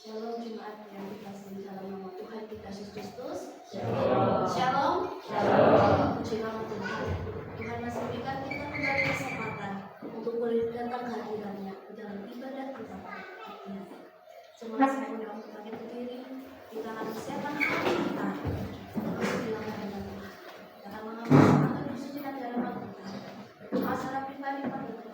Shalom jemaat yang dikasihi dalam nama Tuhan kita Yesus Kristus. Shalom. Shalom. Shalom. Puji nama Tuhan. Tuhan masih berikan kita kembali kesempatan untuk boleh datang ke hadirannya di dalam ibadah kita. Semoga saya undang untuk bangkit berdiri. Kita akan persiapkan hati kita untuk bilang hadirat Tuhan. Kita akan mengamalkan bersucikan dalam Tuhan. Berdoa secara pribadi pada Tuhan.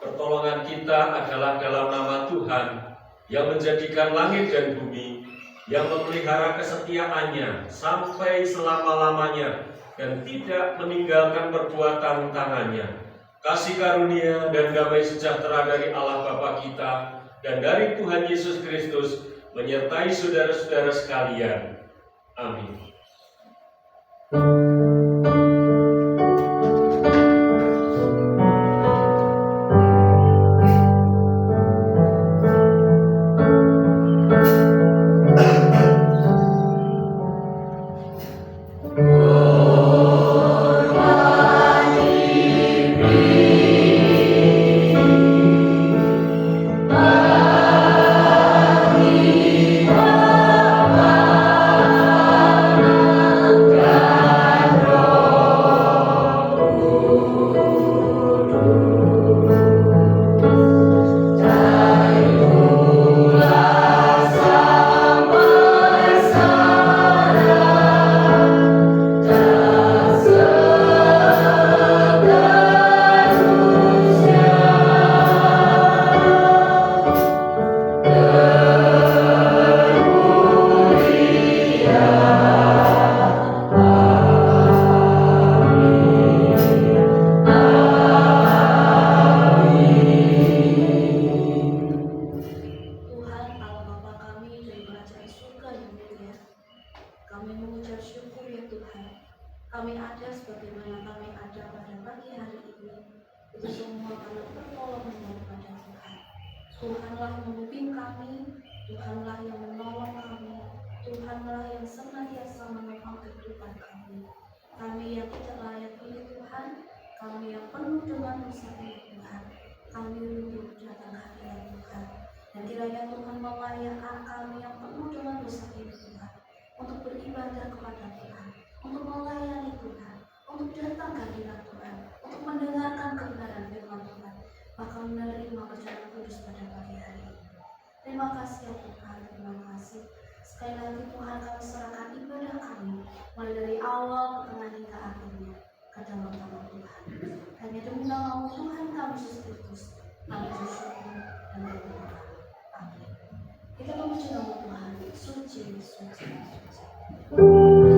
Pertolongan kita adalah dalam nama Tuhan yang menjadikan langit dan bumi, yang memelihara kesetiaannya sampai selama-lamanya dan tidak meninggalkan perbuatan tangannya. Kasih karunia dan damai sejahtera dari Allah Bapa kita dan dari Tuhan Yesus Kristus menyertai saudara-saudara sekalian. Amin. Tuhanlah yang membimbing kami, Tuhanlah yang menolong kami, Tuhanlah yang senantiasa menopang kehidupan kami. Kami yang tidak layak ini Tuhan, kami yang penuh dengan dosa ini Tuhan, kami rindu datang hadirat Tuhan. Dan kiranya Tuhan melayakkan kami yang penuh dengan dosa ini Tuhan, untuk beribadah kepada Tuhan, untuk melayani Tuhan, untuk datang ke hadirat Tuhan, untuk mendengarkan kebenaran firman Tuhan, bahkan menerima perjalanan kudus pada pagi hari ini. Terima kasih ya Tuhan, terima kasih. Sekali lagi Tuhan, kami serahkan ibadah kami mulai dari awal, pertengahan hingga akhirnya ke dalam nama Tuhan. Hanya demi nama Tuhan kami Yesus Kristus, kami bersyukur dan berdoa. Amin. Kita memuji nama Tuhan, suci, suci, suci. Bye.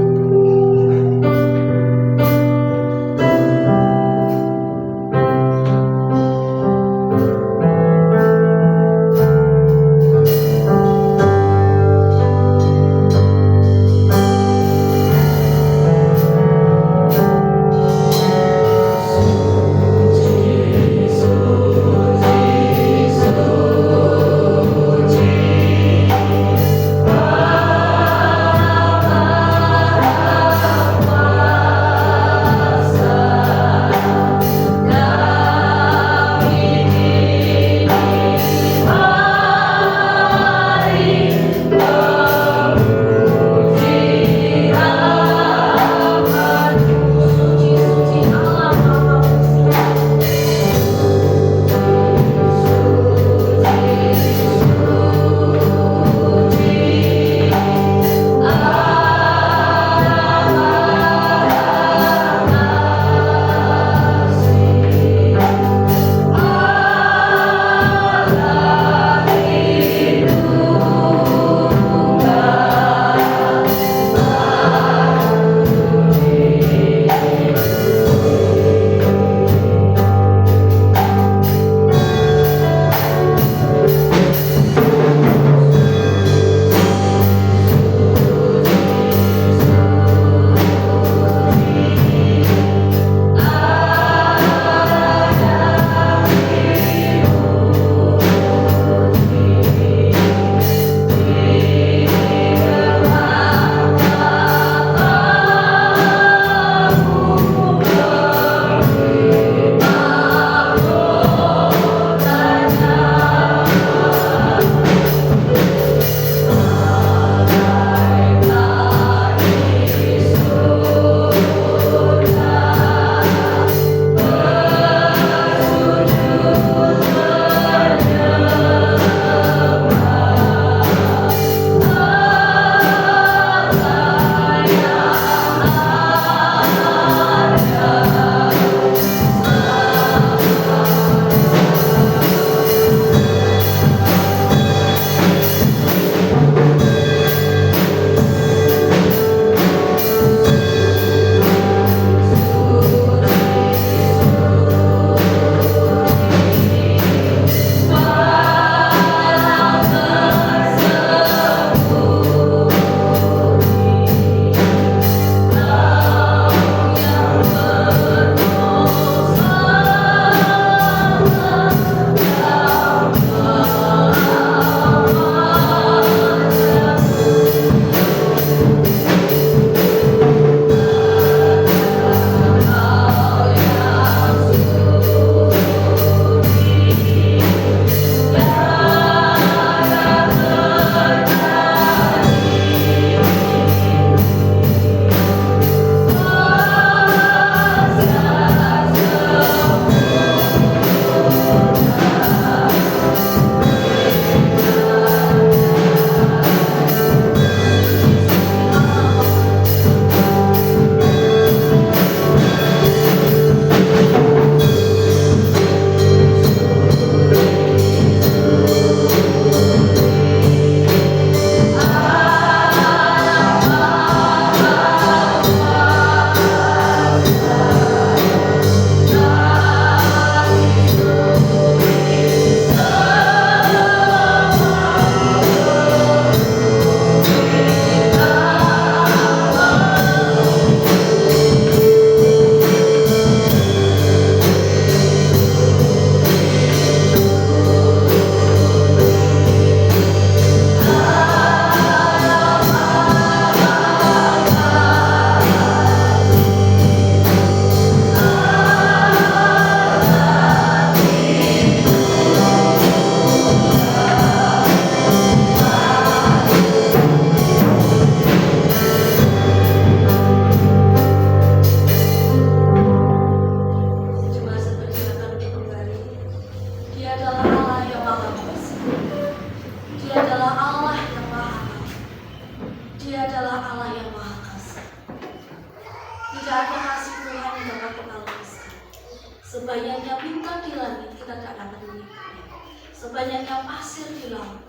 layaknya pasir di laut,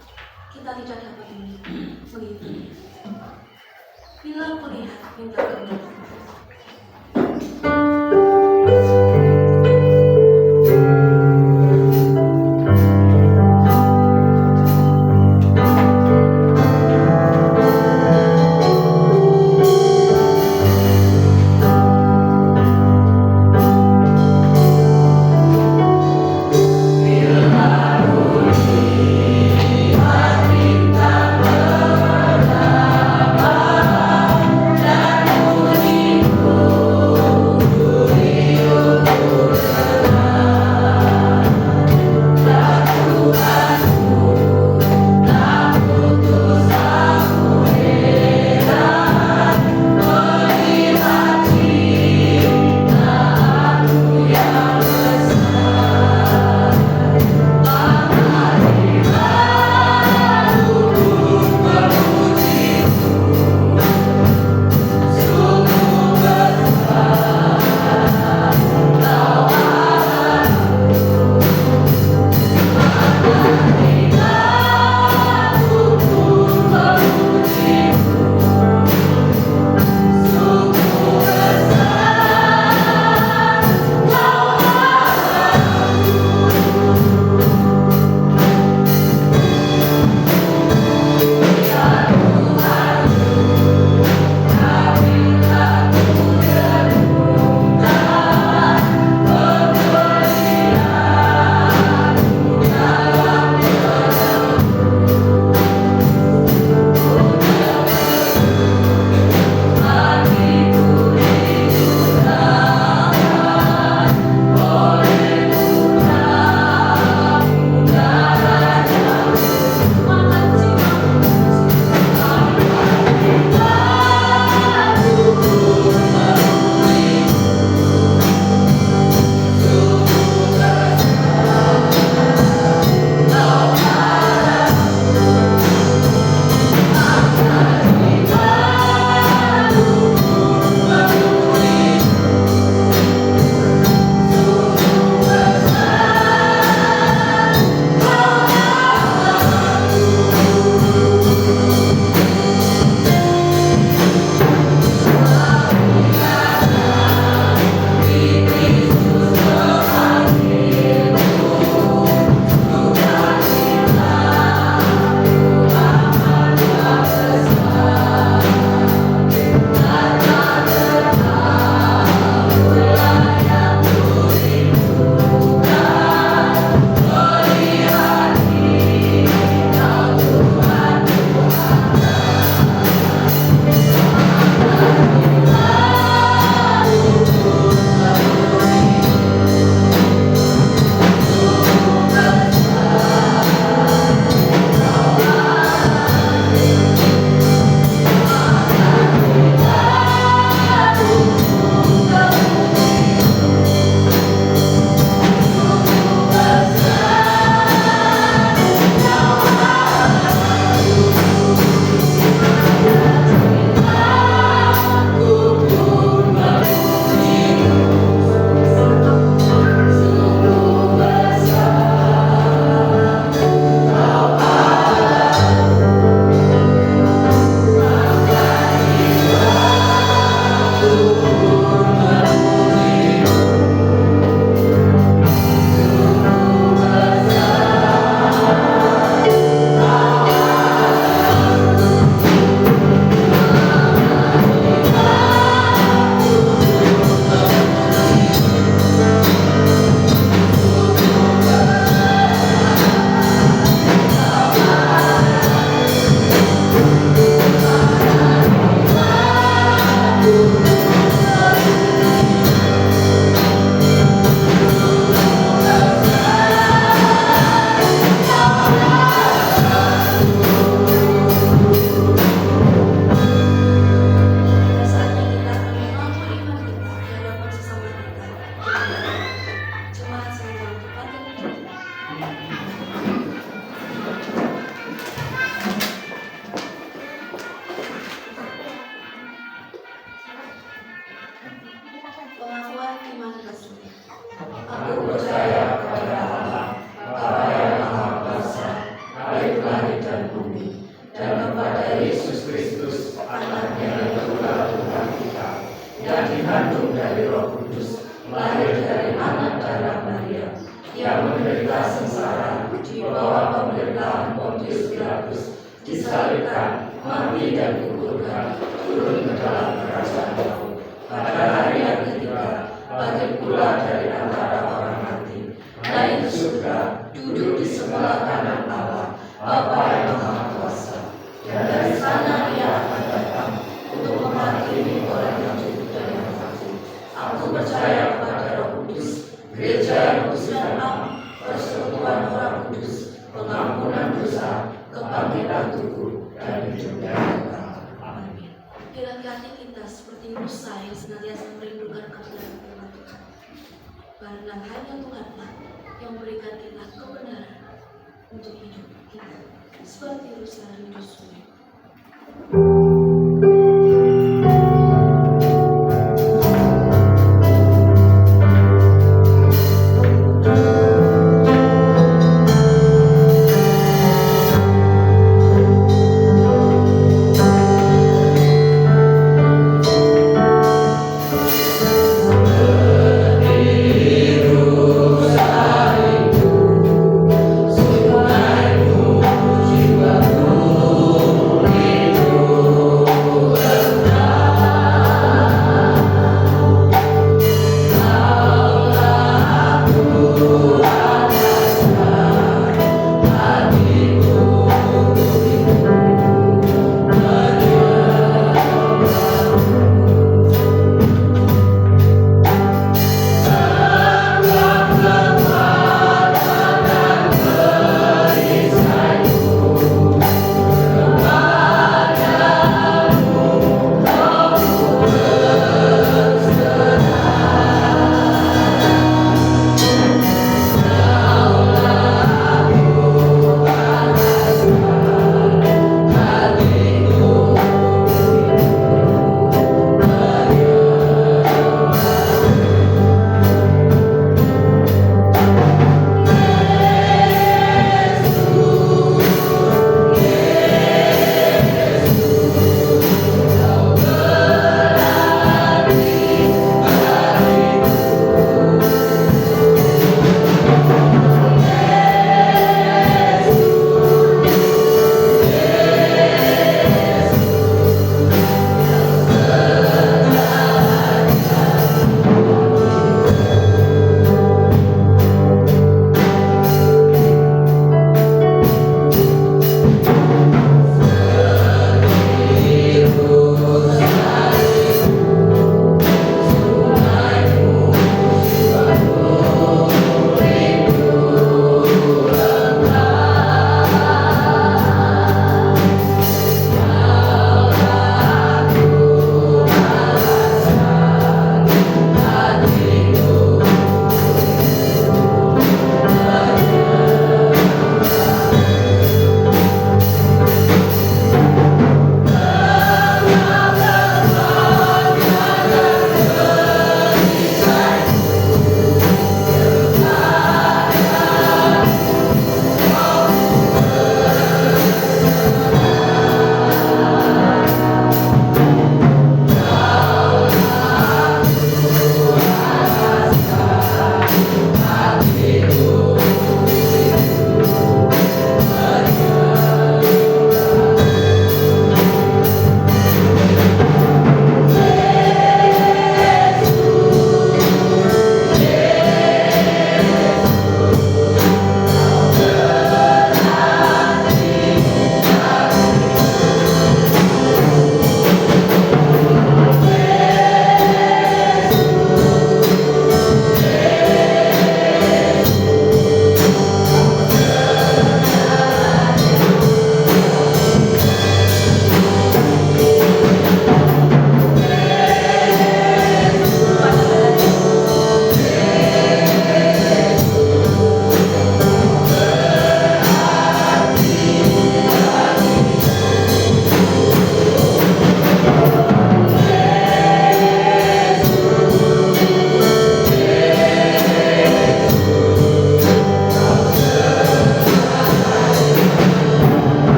kita tidak dapat menghitung. Bila kulihat bintang kemuliaan, Bintang Pontius Pilatus, disalibkan, mati dan dikuburkan, turun ke dalam kerajaan Allah. Pada hari yang ketiga, bangkit pula dari antara orang mati, naik ke surga, duduk di sebelah kanan Allah, Bapa yang Maha Kuasa. Dan dari sana Ia akan datang untuk menghakimi orang yang hidup dan yang mati. Aku percaya kepada Roh Kudus, gereja yang kudus dan am, persekutuan orang kudus, pengampunan dosa, kebangkitan tubuh, dan hidup yang kekal. Amin. Kiranya hati kita seperti Musa yang senantiasa merindukan kebenaran firman Tuhan. Karena hanya Tuhanlah yang memberikan kita kebenaran untuk hidup kita, seperti Musa rindu sungai.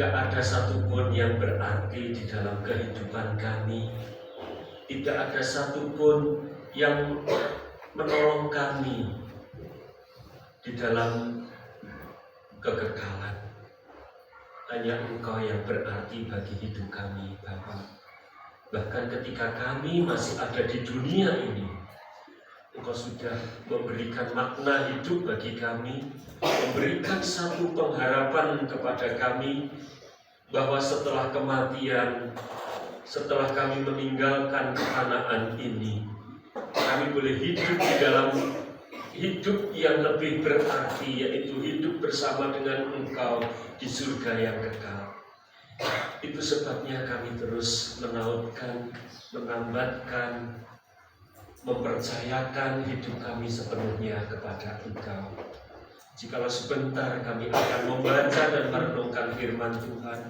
tidak ada satupun yang berarti di dalam kehidupan kami tidak ada satupun yang menolong kami di dalam kekekalan. Hanya Engkau yang berarti bagi hidup kami, Bapa. Bahkan ketika kami masih ada di dunia ini, Engkau sudah memberikan makna hidup bagi kami, memberikan satu pengharapan kepada kami bahwa setelah kematian, setelah kami meninggalkan kefanaan ini, kami boleh hidup di dalam hidup yang lebih berarti, yaitu hidup bersama dengan Engkau di surga yang kekal. Itu sebabnya kami terus menautkan, menambatkan, mempercayakan hidup kami sepenuhnya kepada Engkau. Jikalau sebentar kami akan membaca dan merenungkan firman Tuhan,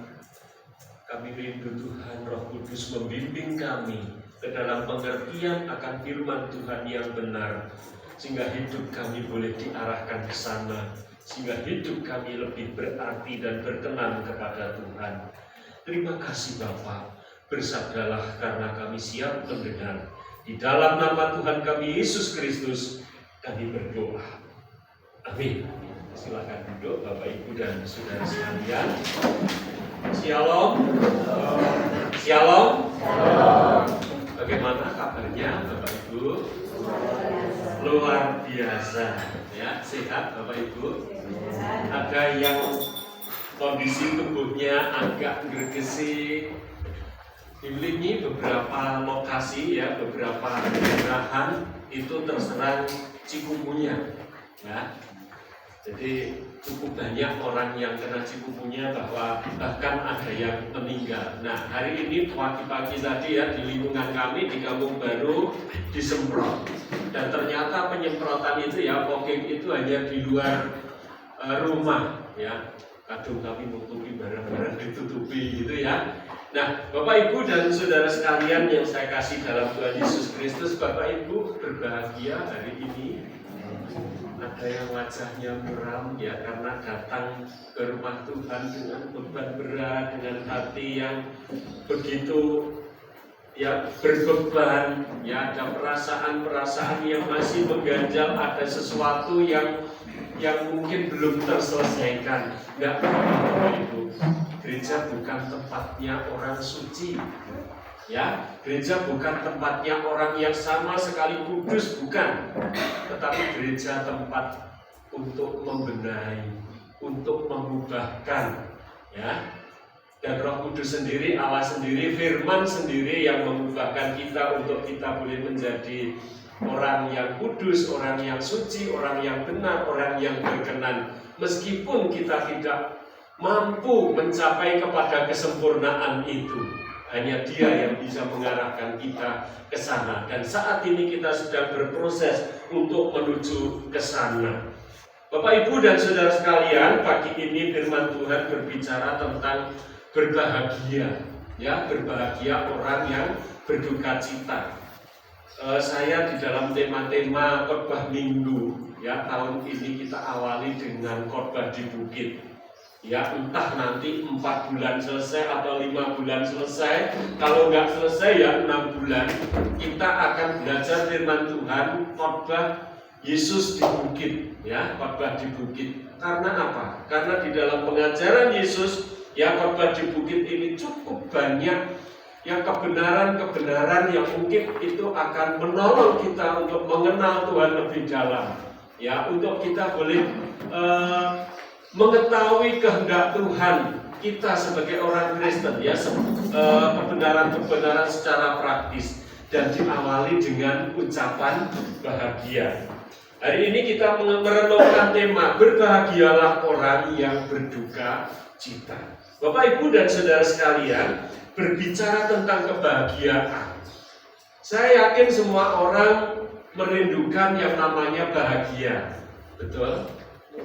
kami rindu Tuhan Roh Kudus membimbing kami ke dalam pengertian akan firman Tuhan yang benar, sehingga hidup kami boleh diarahkan ke sana, sehingga hidup kami lebih berarti dan berkenan kepada Tuhan. Terima kasih Bapa, bersabdalah karena kami siap mendengar. Di dalam nama Tuhan kami Yesus Kristus kami berdoa. Amin. Silakan duduk Bapak Ibu dan saudara sekalian. Shalom. Shalom. Bagaimana kabarnya Bapak Ibu? Luar biasa ya, sehat Bapak Ibu? Ada yang kondisi tubuhnya agak gregesik. Ini beberapa lokasi ya, beberapa daerah itu terserang cikungunya ya. Jadi cukup banyak orang yang kena cikungunya, bahwa bahkan ada yang meninggal. Nah, hari ini pagi-pagi tadi ya, di lingkungan kami di Kampung Baru disemprot. Dan ternyata penyemprotan itu ya, fogging itu hanya di luar rumah ya. Kadung kami nutupi barang-barang ditutupi gitu ya. Nah, Bapak Ibu dan saudara sekalian yang saya kasih dalam Tuhan Yesus Kristus, Bapak Ibu berbahagia hari ini. Ada yang wajahnya muram ya, karena datang ke rumah Tuhan dengan beban berat, dengan hati yang begitu ya berbeban ya, ada perasaan-perasaan yang masih mengganjal, ada sesuatu yang mungkin belum terselesaikan. Enggak, Bapak Ibu, gereja bukan tempatnya orang suci ya, gereja bukan tempatnya orang yang sama sekali kudus, bukan, tetapi gereja tempat untuk membenahi, untuk mengubahkan ya. Dan Roh Kudus sendiri, Allah sendiri, firman sendiri yang mengubahkan kita untuk kita boleh menjadi orang yang kudus, orang yang suci, orang yang benar, orang yang berkenan. Meskipun kita tidak mampu mencapai kepada kesempurnaan itu, hanya Dia yang bisa mengarahkan kita ke sana. Dan saat ini kita sedang berproses untuk menuju ke sana. Bapak Ibu dan saudara sekalian, pagi ini firman Tuhan berbicara tentang berbahagia, ya, berbahagia orang yang berduka cita. Saya di dalam tema-tema khotbah minggu, ya, tahun ini kita awali dengan khotbah di bukit. Ya, entah nanti 4 bulan selesai atau 5 bulan selesai. Kalau nggak selesai ya 6 bulan, kita akan belajar firman Tuhan, khotbah Yesus di bukit, ya, khotbah di bukit. Karena apa? Karena di dalam pengajaran Yesus, ya, khotbah di bukit ini cukup banyak yang kebenaran-kebenaran yang mungkin itu akan menolong kita untuk mengenal Tuhan lebih dalam, ya, untuk kita boleh mengetahui kehendak Tuhan kita sebagai orang Kristen, ya, kebenaran-kebenaran secara praktis, dan diawali dengan ucapan bahagia. Hari ini kita merenungkan tema berbahagialah orang yang berduka cita. Bapak Ibu dan saudara sekalian, berbicara tentang kebahagiaan, saya yakin semua orang merindukan yang namanya bahagia. Betul?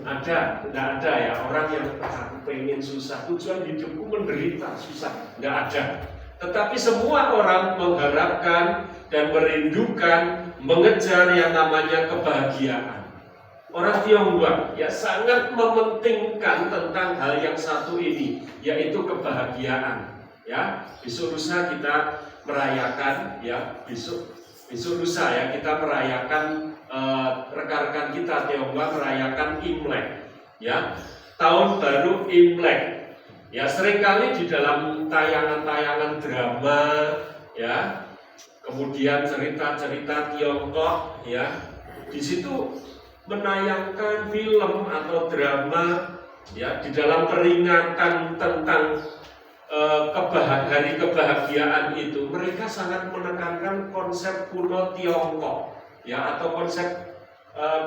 Ada? Tidak ada ya orang yang aku pengen susah, tujuan hidupku menderita, susah. Tidak ada. Tetapi semua orang mengharapkan dan merindukan, mengejar yang namanya kebahagiaan. Orang Tionghoa ya sangat mementingkan tentang hal yang satu ini, yaitu kebahagiaan. Ya, besok lusa kita merayakan ya besok lusa ya kita merayakan rekan-rekan kita Tionghoa merayakan Imlek ya, tahun baru Imlek. Ya seringkali di dalam tayangan-tayangan drama ya, kemudian cerita-cerita Tiongkok ya, di situ menayangkan film atau drama ya di dalam peringatan tentang hari kebahagiaan itu. Mereka sangat menekankan konsep kuno Tiongkok ya, atau konsep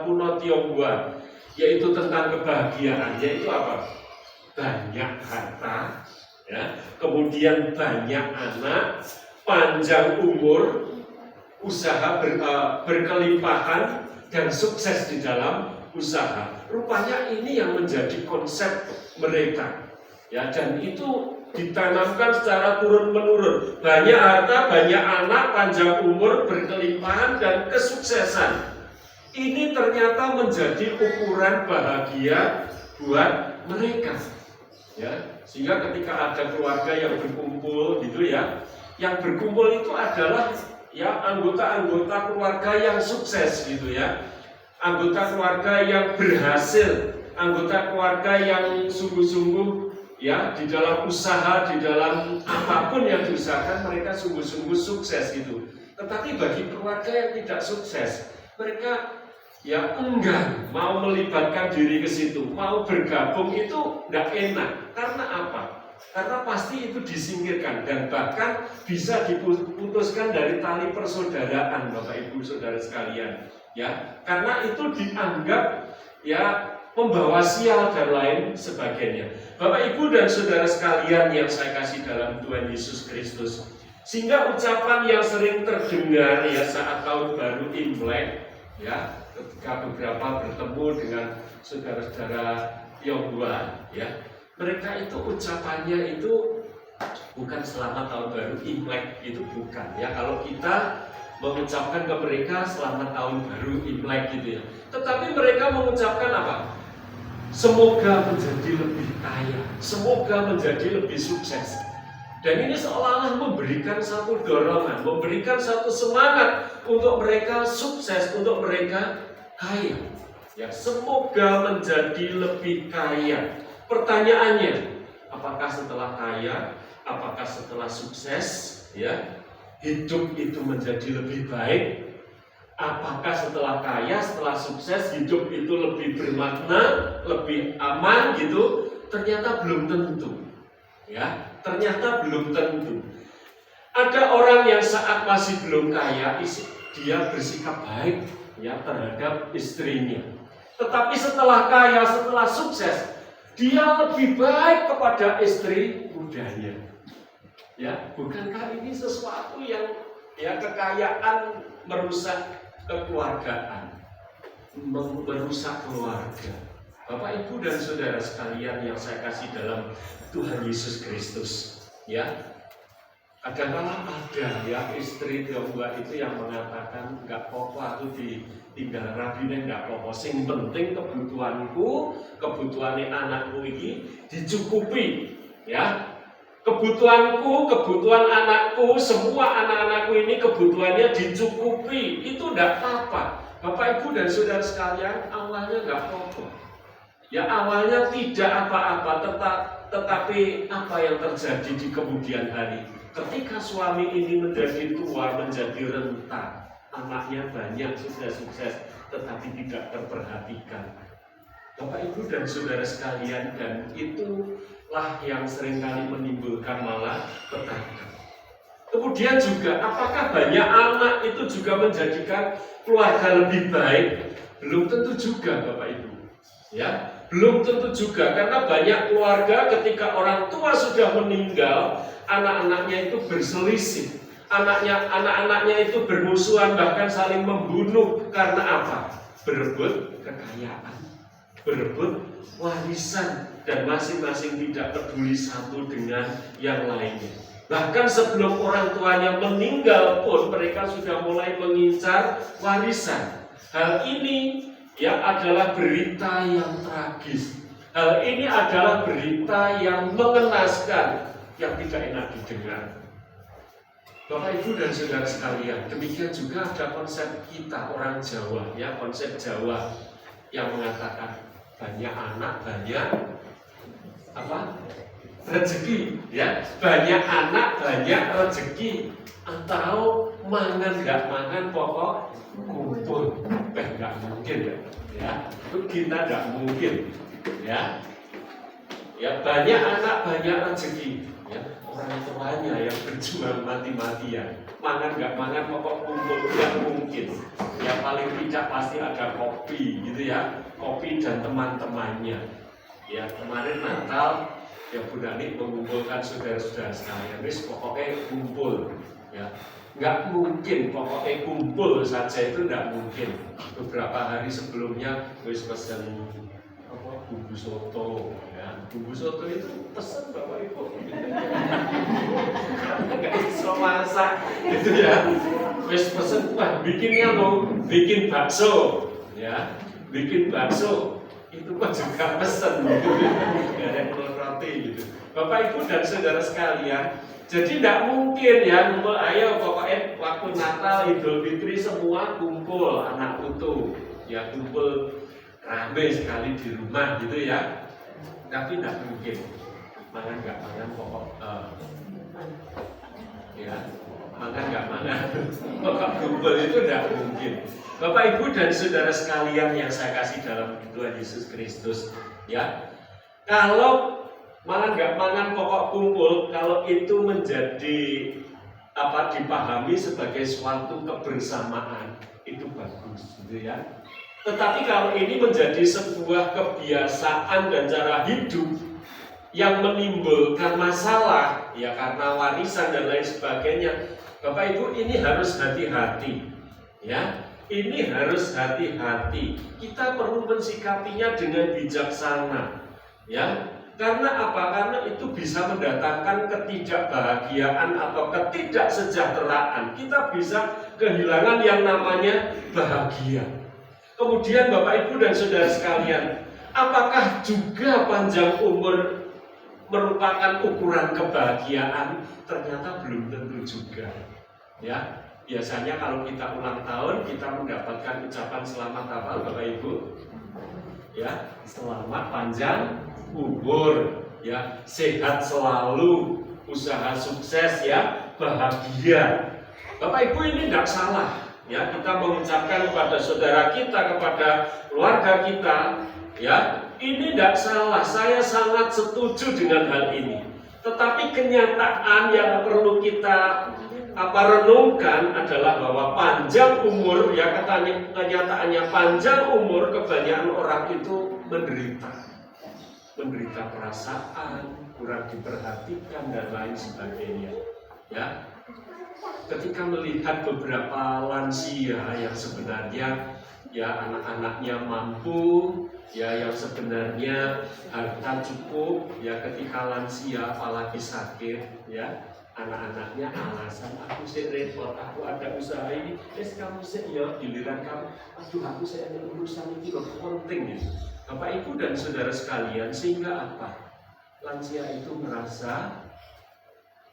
kuno Tionghoa, yaitu tentang kebahagiaan, yaitu apa? Banyak harta ya, kemudian banyak anak, panjang umur, usaha berkelimpahan, dan sukses di dalam usaha. Rupanya ini yang menjadi konsep mereka ya, dan itu ditanamkan secara turun-menurun. Banyak harta, banyak anak, panjang umur, berkelimpahan, dan kesuksesan. Ini ternyata menjadi ukuran bahagia buat mereka. Ya, sehingga ketika ada keluarga yang berkumpul gitu ya, yang berkumpul itu adalah ya anggota-anggota keluarga yang sukses gitu ya, anggota keluarga yang berhasil, anggota keluarga yang sungguh-sungguh ya di dalam usaha, di dalam apapun yang diusahakan mereka sungguh-sungguh sukses gitu. Tetapi bagi keluarga yang tidak sukses, mereka ya enggan mau melibatkan diri ke situ, mau bergabung itu tidak enak. Karena apa? Karena pasti itu disingkirkan dan bahkan bisa diputuskan dari tali persaudaraan, Bapak Ibu Saudara sekalian. Ya, karena itu dianggap ya membawa sial dan lain sebagainya. Bapak Ibu dan Saudara sekalian yang saya kasih dalam Tuhan Yesus Kristus, sehingga ucapan yang sering terdengar ya saat tahun baru Imlek ya, ketika beberapa bertemu dengan saudara-saudara Tionghoa ya, mereka itu ucapannya itu bukan selamat tahun baru Imlek, itu bukan ya. Kalau kita mengucapkan ke mereka selamat tahun baru Imlek gitu ya, tetapi mereka mengucapkan apa? Semoga menjadi lebih kaya, semoga menjadi lebih sukses. Dan ini seolah-olah memberikan satu dorongan, memberikan satu semangat untuk mereka sukses, untuk mereka kaya. Ya, semoga menjadi lebih kaya. Pertanyaannya, apakah setelah kaya, apakah setelah sukses, ya, hidup itu menjadi lebih baik? Apakah setelah kaya, setelah sukses, hidup itu lebih bermakna, lebih aman gitu? Ternyata belum tentu. Ya, ternyata belum tentu. Ada orang yang saat masih belum kaya, dia bersikap baik ya terhadap istrinya. Tetapi setelah kaya, setelah sukses, dia lebih baik kepada istri mudanya. Ya, bukankah ini sesuatu yang ya kekayaan merusak kekeluargaan, merusak keluarga. Bapak, Ibu dan Saudara sekalian yang saya kasih dalam Tuhan Yesus Kristus, ya. Kadang-kadang ada ya istri Tionghoa itu yang mengatakan nggak apa-apa aku ditinggal rabine nggak apa-apa, sing penting kebutuhanku, kebutuhan anakku ini dicukupi, ya. Kebutuhanku, kebutuhan anakku, semua anak-anakku ini kebutuhannya dicukupi, itu tidak apa-apa. Bapak, Ibu dan Saudara sekalian, awalnya nggak apa-apa. Ya awalnya tidak apa-apa, tetapi apa yang terjadi di kemudian hari? Ketika suami ini menjadi tua, menjadi renta, anaknya banyak, sudah sukses, tetapi tidak terperhatikan. Bapak, Ibu dan Saudara sekalian, dan itulah yang seringkali menimbulkan malah petaka. Kemudian juga, apakah banyak anak itu juga menjadikan keluarga lebih baik? Belum tentu juga, Bapak Ibu. Ya, belum tentu juga, karena banyak keluarga ketika orang tua sudah meninggal, anak-anaknya itu berselisih, anak-anaknya itu bermusuhan, bahkan saling membunuh. Karena apa? Berebut kekayaan, berebut warisan, dan masing-masing tidak peduli satu dengan yang lainnya. Bahkan sebelum orang tuanya meninggal pun mereka sudah mulai mengincar warisan. Hal ini ya adalah berita yang tragis. Hal ini adalah berita yang mengenaskan, yang tidak enak didengar. Bapak Ibu dan saudara sekalian, demikian juga ada konsep kita orang Jawa, ya, konsep Jawa yang mengatakan banyak anak banyak apa? Rezeki, ya, banyak anak banyak rezeki, atau mangan nggak mangan pokok kumpul, nggak mungkin ya, itu kita nggak mungkin, ya, ya banyak anak banyak rezeki, ya, orang tuanya yang berjuang mati-matian, mangan nggak mangan pokok kumpul, nggak mungkin, ya paling tidak pasti ada kopi, gitu ya, kopi dan teman-temannya, ya kemarin Natal. Ya Bu Dani mengumpulkan saudara-saudara sekalian, wis pokoknya kumpul, ya nggak mungkin pokoknya kumpul saja, itu nggak mungkin. Beberapa hari sebelumnya wis pesen apa, bumbu soto, ya bumbu soto itu pesen Bapak Ibu, nggak bisa masak, gitu ya, wis pesen, wah bikinnya lo, bikin bakso, ya bikin bakso. Itu mah juga pesen gitu ya, ada roti gitu. Bapak Ibu dan saudara sekalian, jadi tidak mungkin ya ngumpul, ayo pokoknya waktu Natal, Idul Fitri semua kumpul anak utuh, ya kumpul rame sekali di rumah gitu ya. Tapi tidak mungkin, mangan nggak mangan pokok, ya mangan nggak mangan pokok kumpul itu tidak mungkin. Bapak Ibu dan saudara sekalian yang saya kasih dalam Tuhan Yesus Kristus, ya, kalau malah nggak mangan pokok kumpul, kalau itu menjadi apa, dipahami sebagai suatu kebersamaan, itu bagus, gitu ya. Tetapi kalau ini menjadi sebuah kebiasaan dan cara hidup yang menimbulkan masalah, ya karena warisan dan lain sebagainya, Bapak Ibu ini harus hati-hati, ya. Ini harus hati-hati. Kita perlu mensikapinya dengan bijaksana, ya. Karena apa? Karena itu bisa mendatangkan ketidakbahagiaan atau ketidaksejahteraan. Kita bisa kehilangan yang namanya bahagia. Kemudian Bapak Ibu dan saudara sekalian, apakah juga panjang umur merupakan ukuran kebahagiaan? Ternyata belum tentu juga, ya. Biasanya kalau kita ulang tahun, kita mendapatkan ucapan selamat apa Bapak Ibu? Ya, selamat panjang umur, ya, sehat selalu, usaha sukses, ya, bahagia. Bapak Ibu ini tidak salah, ya, kita mengucapkan kepada saudara kita, kepada keluarga kita, ya, ini tidak salah. Saya sangat setuju dengan hal ini. Tetapi kenyataan yang perlu kita renungkan adalah bahwa panjang umur, ya kenyataannya panjang umur, kebanyakan orang itu menderita perasaan, kurang diperhatikan dan lain sebagainya, ya. Ketika melihat beberapa lansia yang sebenarnya ya anak-anaknya mampu, ya yang sebenarnya harta cukup, ya ketika lansia apalagi sakit, ya anak-anaknya alasan, aku sih repot, aku ada usaha ini, kamu sih ya giliran kamu, aduh aku sih ada urusan ini loh penting ya. Bapak Ibu dan saudara sekalian, sehingga apa? Lansia itu merasa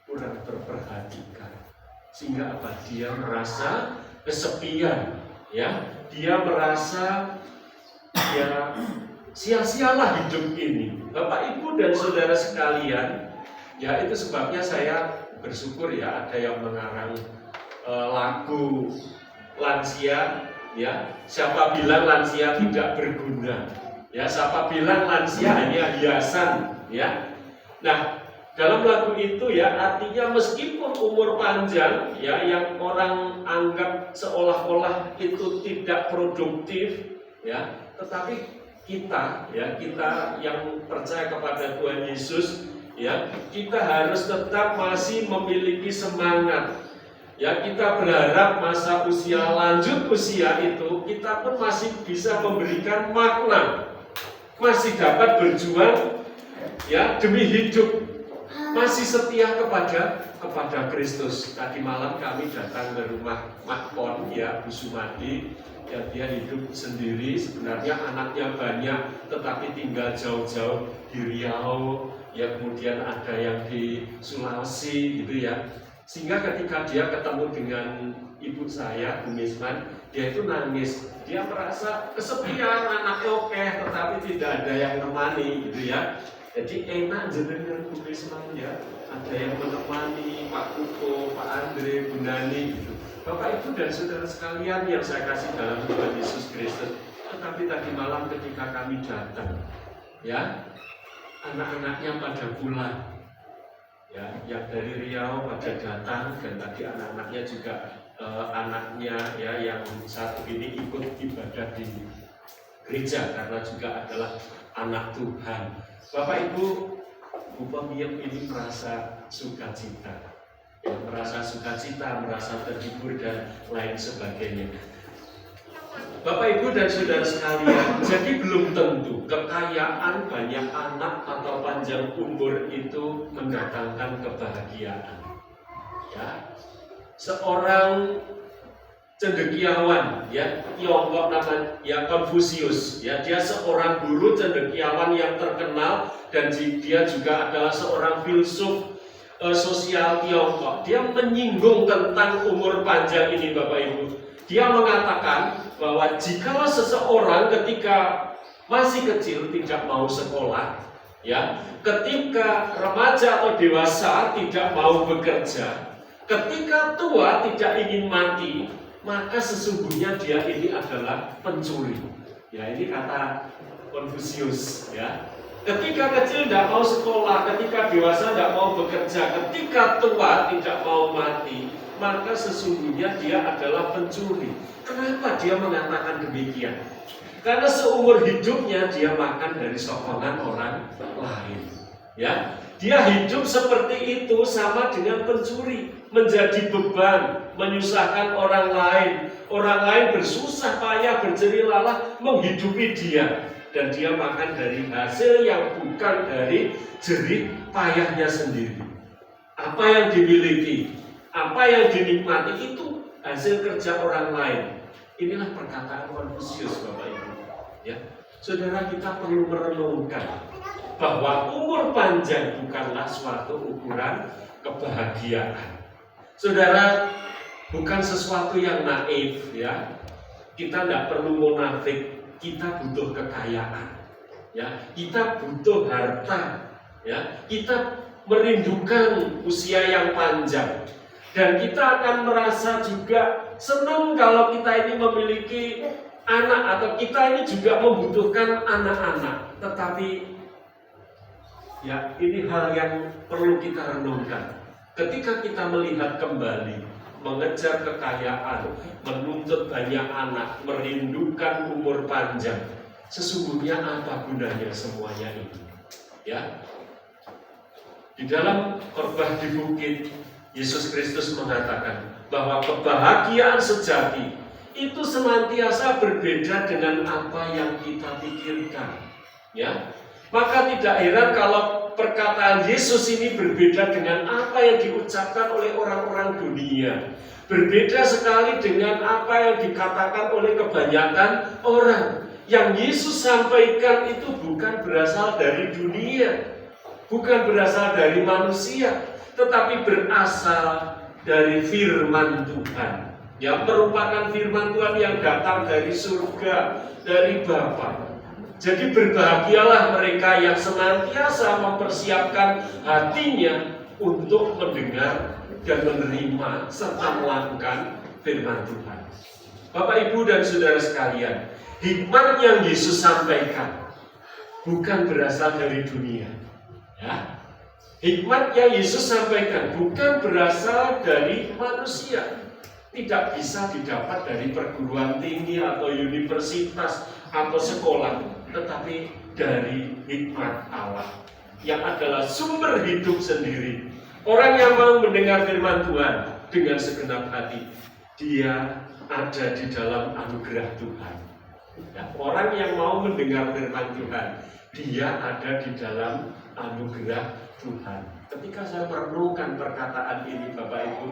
kurang terperhatikan, sehingga apa? Dia merasa kesepian, ya, dia merasa ya sia-sialah hidup ini. Bapak Ibu dan saudara sekalian, ya itu sebabnya saya bersyukur ya ada yang mengarang lagu lansia, ya. Siapa bilang lansia tidak berguna, ya, siapa bilang lansia hanya hiasan, ya. Nah, dalam lagu itu ya artinya meskipun umur panjang, ya, yang orang anggap seolah-olah itu tidak produktif, ya, tetapi kita, ya, kita yang percaya kepada Tuhan Yesus, ya, kita harus tetap masih memiliki semangat. Ya, kita berharap masa usia lanjut usia itu kita pun masih bisa memberikan makna, masih dapat berjuang, ya, demi hidup, masih setia kepada Kristus. Tadi malam kami datang ke rumah Mak Pon, ya, Bu Sumadi, ya, dia hidup sendiri, sebenarnya anaknya banyak, tetapi tinggal jauh-jauh di Riau, ya, kemudian ada yang di Sulawesi, gitu ya. Sehingga ketika dia ketemu dengan ibu saya, Bu Misman, dia itu nangis. Dia merasa kesepian, anaknya oke, tetapi tidak ada yang menemani gitu ya. Jadi enak jenengan Bu Misman ya, ada yang menemani Pak Kuko, Pak Andre, Bu Nani gitu. Bapak Ibu dan saudara sekalian yang saya kasih dalam Tuhan Yesus Kristus. Tetapi tadi malam ketika kami datang, ya, anak-anaknya pada pulang, ya, yang dari Riau pada datang, dan tadi anak-anaknya juga anaknya ya yang satu ini ikut ibadah di gereja karena juga adalah anak Tuhan. Bapak Ibu, Bu Pemiem ini merasa sukacita, ya, merasa sukacita, merasa terhibur dan lain sebagainya. Bapak Ibu dan saudara sekalian, jadi belum tentu kekayaan banyak anak atau panjang umur itu mendatangkan kebahagiaan. Ya, seorang cendekiawan, ya, Tiongkok namanya, ya, Konfusius, ya, dia seorang guru cendekiawan yang terkenal dan dia juga adalah seorang filsuf sosial Tiongkok. Dia menyinggung tentang umur panjang ini, Bapak Ibu. Dia mengatakan bahwa jika seseorang ketika masih kecil tidak mau sekolah, ya, ketika remaja atau dewasa tidak mau bekerja, ketika tua tidak ingin mati, maka sesungguhnya dia ini adalah pencuri. Ya, ini kata Konfusius, ya. Ketika kecil tidak mau sekolah, ketika dewasa tidak mau bekerja, ketika tua tidak mau mati, maka sesungguhnya dia adalah pencuri. Kenapa dia mengatakan demikian? Karena seumur hidupnya dia makan dari sokongan orang lain. Ya, dia hidup seperti itu sama dengan pencuri, menjadi beban, menyusahkan orang lain. Orang lain bersusah payah, berjerih lelah menghidupi dia, dan dia makan dari hasil yang bukan dari jerih payahnya sendiri. Apa yang dimiliki, apa yang dinikmati itu hasil kerja orang lain. Inilah perkataan Konfusius, Bapak Ibu. Ya, saudara, kita perlu merenungkan bahwa umur panjang bukanlah suatu ukuran kebahagiaan. Saudara, bukan sesuatu yang naif, ya. Kita tidak perlu munafik. Kita butuh kekayaan, ya. Kita butuh harta, ya. Kita merindukan usia yang panjang. Dan kita akan merasa juga senang kalau kita ini memiliki anak, atau kita ini juga membutuhkan anak-anak. Tetapi ya, ini hal yang perlu kita renungkan. Ketika kita melihat kembali, mengejar kekayaan, menuntut banyak anak, merindukan umur panjang, sesungguhnya apa gunanya semuanya ini? Ya, di dalam khotbah di bukit, Yesus Kristus mengatakan bahwa kebahagiaan sejati itu senantiasa berbeda dengan apa yang kita pikirkan. Ya, maka tidak heran kalau perkataan Yesus ini berbeda dengan apa yang diucapkan oleh orang-orang dunia. Berbeda sekali dengan apa yang dikatakan oleh kebanyakan orang. Yang Yesus sampaikan itu bukan berasal dari dunia, bukan berasal dari manusia, tetapi berasal dari firman Tuhan, yang merupakan firman Tuhan yang datang dari surga, dari Bapa. Jadi berbahagialah mereka yang senantiasa mempersiapkan hatinya untuk mendengar dan menerima serta melakukan firman Tuhan. Bapak, Ibu, dan saudara sekalian, hikmat yang Yesus sampaikan bukan berasal dari dunia. Ya. Hikmat yang Yesus sampaikan bukan berasal dari manusia. Tidak bisa didapat dari perguruan tinggi atau universitas atau sekolah, tetapi dari hikmat Allah yang adalah sumber hidup sendiri. Orang yang mau mendengar firman Tuhan dengan segenap hati, dia ada di dalam anugerah Tuhan. Ya, orang yang mau mendengar firman Tuhan, dia ada di dalam anugerah Tuhan. Ketika saya merenungkan perkataan ini, Bapak Ibu,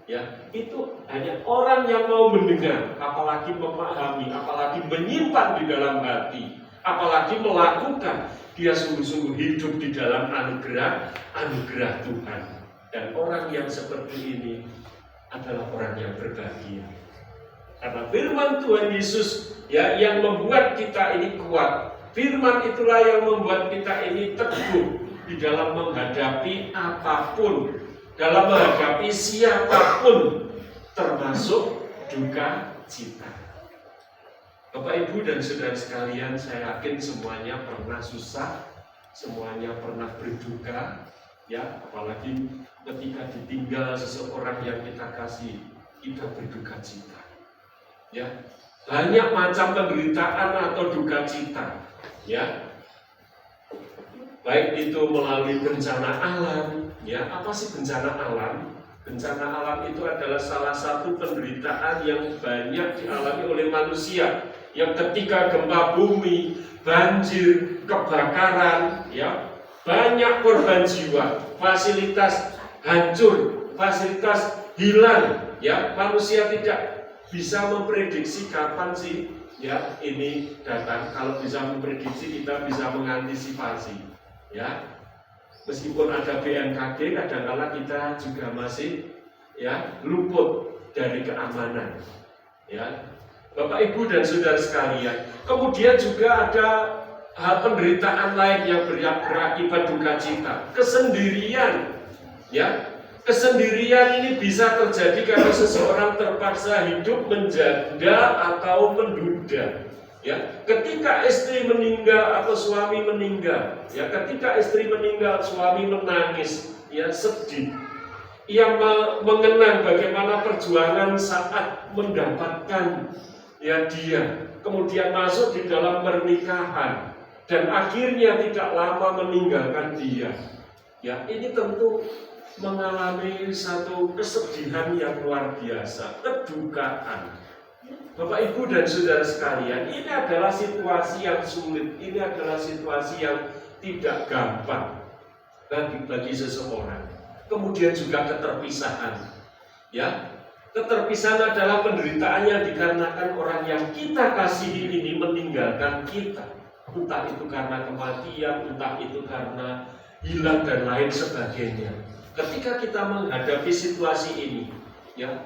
ya, itu hanya orang yang mau mendengar, apalagi memahami, apalagi menyimpan di dalam hati, apalagi melakukan, dia sungguh-sungguh hidup di dalam anugerah Tuhan. Dan orang yang seperti ini adalah orang yang berbahagia. Karena firman Tuhan Yesus yang membuat kita ini kuat. Firman itulah yang membuat kita ini teguh di dalam menghadapi apapun, dalam menghadapi siapapun, termasuk duka cita. Bapak, Ibu, dan saudara sekalian, saya yakin semuanya pernah susah, semuanya pernah berduka, ya, apalagi ketika ditinggal seseorang yang kita kasih, kita berduka cita. Ya, banyak macam penderitaan atau duka cita, ya. Baik itu melalui bencana alam, ya. Apa sih bencana alam? Bencana alam itu adalah salah satu penderitaan yang banyak dialami oleh manusia. Yang ketika gempa bumi, banjir, kebakaran, ya, banyak korban jiwa, fasilitas hancur, fasilitas hilang, ya. Manusia tidak bisa memprediksi kapan sih, ya, ini datang. Kalau bisa memprediksi, kita bisa mengantisipasi, ya. Meskipun ada BMKG, kadang-kala kita juga masih, ya, luput dari keamanan, ya. Bapak, Ibu, dan saudara sekalian, kemudian juga ada hal penderitaan lain yang berakibat duka cita, kesendirian, ya. Kesendirian ini bisa terjadi karena seseorang terpaksa hidup menjanda atau menduda. Ya, ketika istri meninggal atau suami meninggal, ya, ketika istri meninggal, suami menangis, ya, sedih. Ia mengenang bagaimana perjuangan saat mendapatkan, ya, dia, kemudian masuk di dalam pernikahan dan akhirnya tidak lama meninggalkan dia. Ya, ini tentu mengalami satu kesedihan yang luar biasa, kedukaan. Bapak, Ibu, dan saudara sekalian, ini adalah situasi yang sulit, ini adalah situasi yang tidak gampang bagi seseorang. Kemudian juga keterpisahan, ya. Keterpisahan adalah penderitaan yang dikarenakan orang yang kita kasihi ini meninggalkan kita, entah itu karena kematian, entah itu karena hilang dan lain sebagainya. Ketika kita menghadapi situasi ini, ya,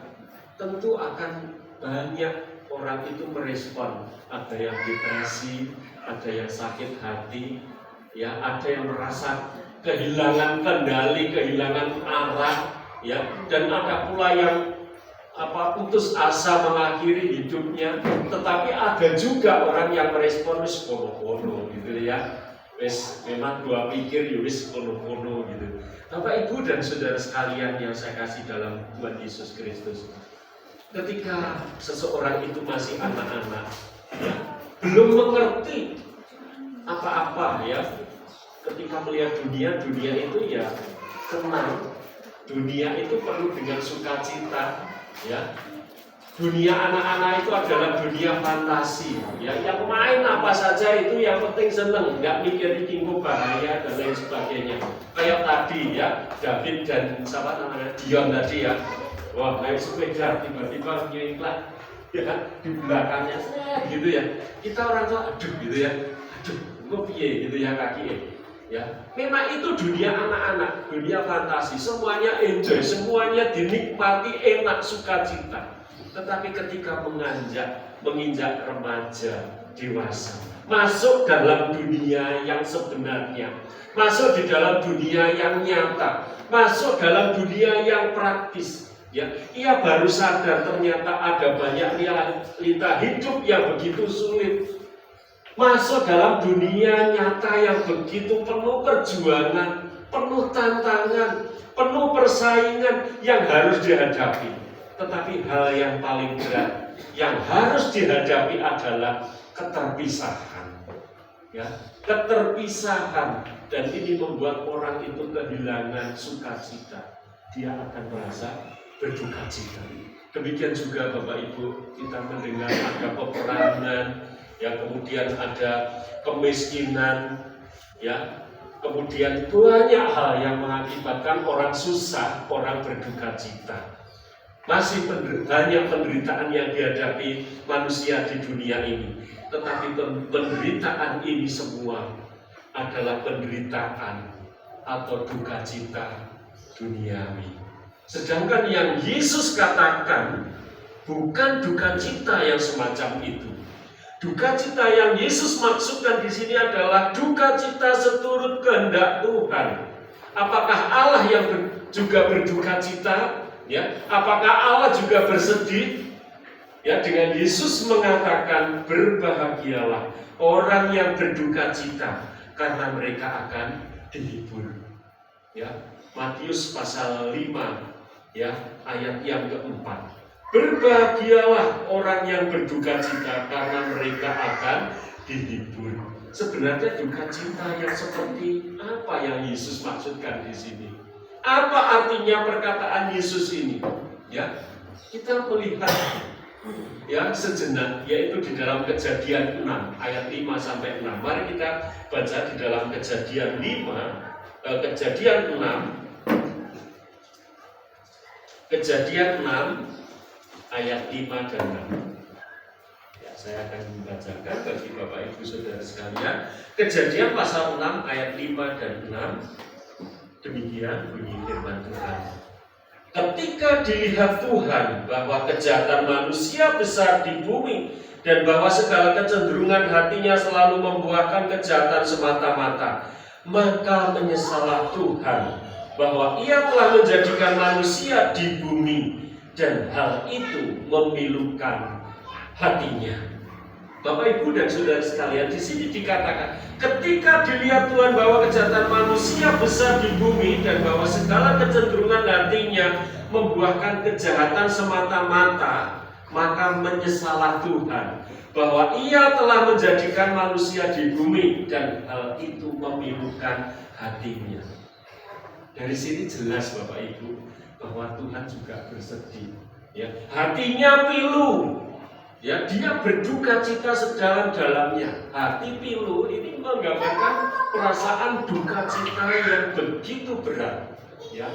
tentu akan banyak orang itu merespon. Ada yang depresi, ada yang sakit hati, ya, ada yang merasa kehilangan kendali, kehilangan arah, ya, dan ada pula yang putus asa mengakhiri hidupnya. Tetapi ada juga orang yang merespon kono-kono, gitu ya. Memang gua pikir wis kono-kono gitu. Bapak, Ibu, dan saudara sekalian yang saya kasih dalam Tuhan Yesus Kristus, ketika seseorang itu masih anak-anak, ya, belum mengerti apa-apa, ya, ketika melihat dunia itu, ya, tenang. Dunia itu penuh dengan sukacita, ya. Dunia anak-anak itu adalah dunia fantasi, ya. Yang main apa saja itu yang penting seneng, nggak mikir tinggu bahaya dan lain sebagainya. Kayak tadi, ya, David dan siapa namanya, Dion tadi, ya. Wah, naik sepeda tiba-tiba nyingklak, ya, di belakangnya, gitu ya. Kita orang tua, aduh, gitu ya, aduh, kok piye, gitu ya, kaki, ya. Memang itu dunia anak-anak, dunia fantasi, semuanya enjoy, semuanya dinikmati, enak, sukacita. Tetapi ketika menginjak remaja, dewasa, masuk dalam dunia yang sebenarnya, masuk di dalam dunia yang nyata, masuk dalam dunia yang praktis, ya, ia baru sadar ternyata ada banyak realita hidup yang begitu sulit. Masuk dalam dunia nyata yang begitu penuh perjuangan, penuh tantangan, penuh persaingan yang harus dihadapi. Tetapi hal yang paling berat yang harus dihadapi adalah keterpisahan, ya, keterpisahan, dan ini membuat orang itu kehilangan sukacita. Dia akan merasa berduka cita. Demikian juga Bapak Ibu, kita mendengar ada peperangan, ya, kemudian ada kemiskinan, ya, kemudian banyak hal yang mengakibatkan orang susah, orang berduka cita. Masih banyak penderitaan yang dihadapi manusia di dunia ini. Tetapi penderitaan ini semua adalah penderitaan atau duka cita duniawi. Sedangkan yang Yesus katakan bukan duka cita yang semacam itu. Duka cita yang Yesus maksudkan di sini adalah duka cita seturut kehendak Tuhan. Apakah Allah yang juga berduka cita? Ya, apakah Allah juga bersedih? Ya, dengan Yesus mengatakan berbahagialah orang yang berduka cita karena mereka akan dihibur. Ya, Matius pasal 5 ya, ayat yang keempat. Berbahagialah orang yang berduka cita karena mereka akan dihibur. Sebenarnya duka cita yang seperti apa yang Yesus maksudkan di sini? Apa artinya perkataan Yesus ini? Ya, kita melihat ya sejenak, yaitu di dalam Kejadian 6 ayat 5 sampai 6. Mari kita baca di dalam Kejadian 6 ayat 5 dan 6. Ya, saya akan membacakan bagi Bapak Ibu Saudara sekalian. Kejadian pasal 6 ayat 5 dan 6. Demikian bunyi firman Tuhan. Ketika dilihat Tuhan bahwa kejahatan manusia besar di bumi dan bahwa segala kecenderungan hatinya selalu membuahkan kejahatan semata-mata, maka menyesallah Tuhan bahwa Ia telah menjadikan manusia di bumi dan hal itu memilukan hatinya. Bapak, Ibu, dan Saudara sekalian, di sini dikatakan ketika dilihat Tuhan bahwa kejahatan manusia besar di bumi dan bahwa segala kecenderungan hatinya membuahkan kejahatan semata-mata, maka menyesallah Tuhan bahwa Ia telah menjadikan manusia di bumi dan hal itu memilukan hatinya. Dari sini jelas Bapak Ibu bahwa Tuhan juga bersedih. Ya, hatinya pilu. Ya, dia berduka cita sedalam-dalamnya. Hati pilu ini menggambarkan perasaan duka cita yang begitu berat. Ya,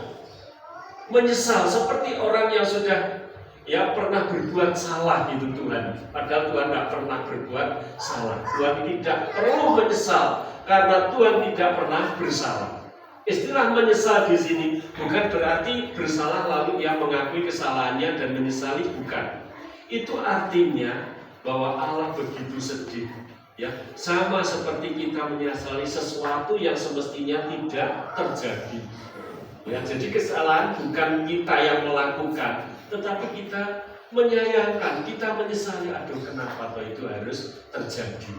menyesal seperti orang yang sudah pernah berbuat salah gitu Tuhan. Padahal Tuhan tidak pernah berbuat salah. Tuhan tidak perlu menyesal karena Tuhan tidak pernah bersalah. Istilah menyesal di sini bukan berarti bersalah lalu ia mengakui kesalahannya dan menyesali, bukan. Itu artinya bahwa Allah begitu sedih, ya, sama seperti kita menyesali sesuatu yang semestinya tidak terjadi. Ya, jadi kesalahan bukan kita yang melakukan, tetapi kita menyayangkan, kita menyesali, aduh kenapa itu harus terjadi.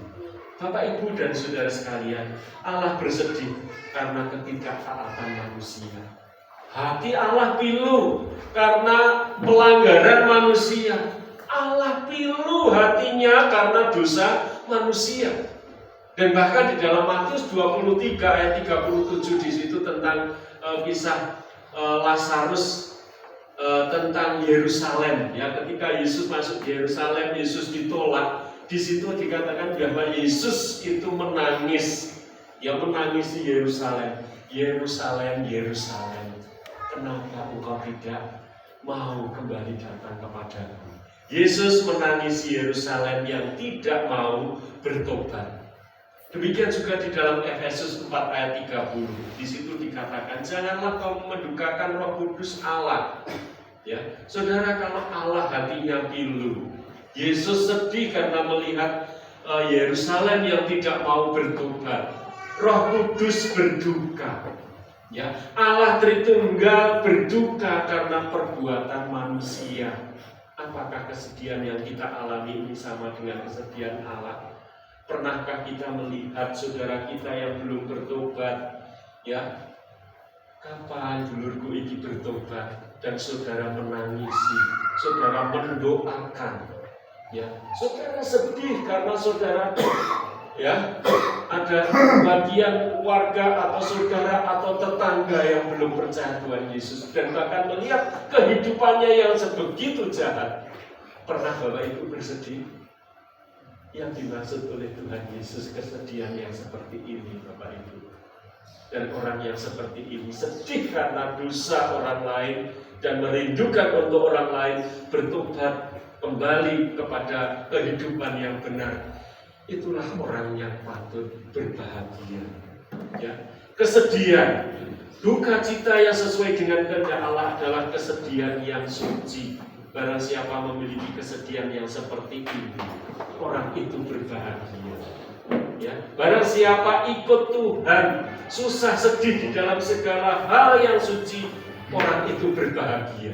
Bapak, Ibu, dan Saudara sekalian, Allah bersedih karena ketidaktaatan manusia. Hati Allah pilu karena pelanggaran manusia. Allah pilu hatinya karena dosa manusia. Dan bahkan di dalam Matius 23 ayat 37 di situ tentang kisah Lazarus, tentang Yerusalem. Ya, ketika Yesus masuk Yerusalem, Yesus ditolak. Di situ dikatakan bahwa Yesus itu menangis, menangisi Yerusalem. Yerusalem, Yerusalem, kenapa engkau tidak mau kembali datang kepadaku? Yesus menangisi Yerusalem yang tidak mau bertobat. Demikian juga di dalam Efesus 4 ayat 30. Di situ dikatakan, janganlah kamu mendukakan Roh Kudus Allah. Ya, saudara, kalau Allah hatinya pilu, Yesus sedih karena melihat Yerusalem yang tidak mau bertobat. Roh Kudus berduka. Ya, Allah Tritunggal berduka karena perbuatan manusia. Apakah kesedihan yang kita alami ini sama dengan kesedihan Allah? Pernahkah kita melihat saudara kita yang belum bertobat? Ya, kapan dulurku ini bertobat? Dan saudara menangisi, saudara mendoakan. Ya, saudara sedih karena saudara ada bagian keluarga atau saudara atau tetangga yang belum percaya Tuhan Yesus dan bahkan melihat kehidupannya yang sebegitu jahat. Pernah Bapak Ibu bersedih? Yang dimaksud oleh Tuhan Yesus kesedihan yang seperti ini Bapak Ibu. Dan orang yang seperti ini sedih karena dosa orang lain dan merindukan untuk orang lain bertobat kembali kepada kehidupan yang benar. Itulah orang yang patut berbahagia. Ya, kesedihan. Duka cita yang sesuai dengan kehendak Allah adalah kesedihan yang suci. Barang siapa memiliki kesedihan yang seperti ini, orang itu berbahagia. Ya, barang siapa ikut Tuhan, susah sedih di dalam segala hal yang suci, orang itu berbahagia.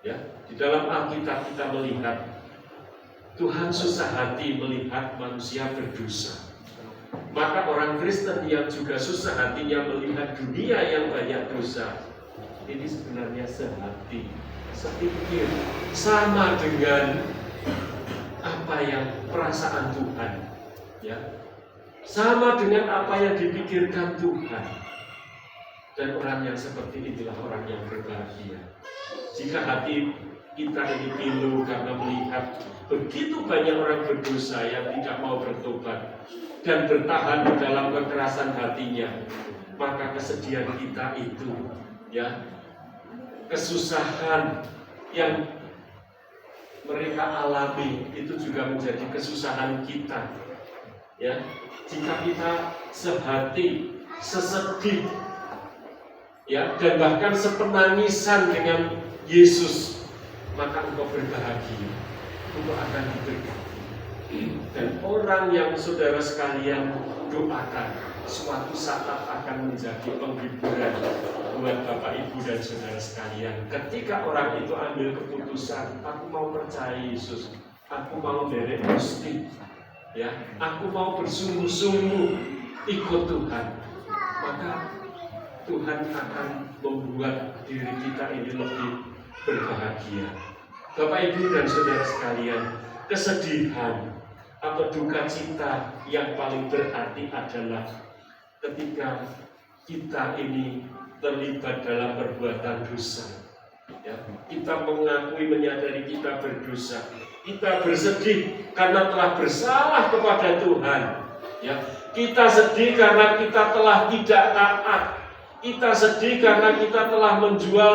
Ya, di dalam Alkitab kita melihat Tuhan susah hati melihat manusia berdosa. Maka orang Kristen yang juga susah hatinya melihat dunia yang banyak dosa, ini sebenarnya sehati, sepikir, sama dengan apa yang perasaan Tuhan, ya, sama dengan apa yang dipikirkan Tuhan. Dan orang yang seperti inilah orang yang berbahagia. Jika hati kita ini pilu karena melihat begitu banyak orang berdosa yang tidak mau bertobat dan bertahan di dalam kekerasan hatinya, maka kesedihan kita itu, ya, kesusahan yang mereka alami itu juga menjadi kesusahan kita. Ya, jika kita sehati, sesedih, ya, dan bahkan sepenangisan dengan Yesus, maka engkau berbahagia, engkau akan diberkati. Dan orang yang saudara sekalian doakan, suatu saat akan menjadi penghiburan buat Bapak Ibu dan saudara sekalian. Ketika orang itu ambil keputusan, aku mau percaya Yesus, aku mau derek Gusti, ya, aku mau bersungguh-sungguh ikut Tuhan, maka Tuhan akan membuat diri kita ini lebih berbahagia. Bapak Ibu dan saudara sekalian, kesedihan atau duka cita yang paling berarti adalah ketika kita ini terlibat dalam perbuatan dosa. Ya, kita mengakui, menyadari kita berdosa. Kita bersedih karena telah bersalah kepada Tuhan. Ya, kita sedih karena kita telah tidak taat. Kita sedih karena kita telah menjual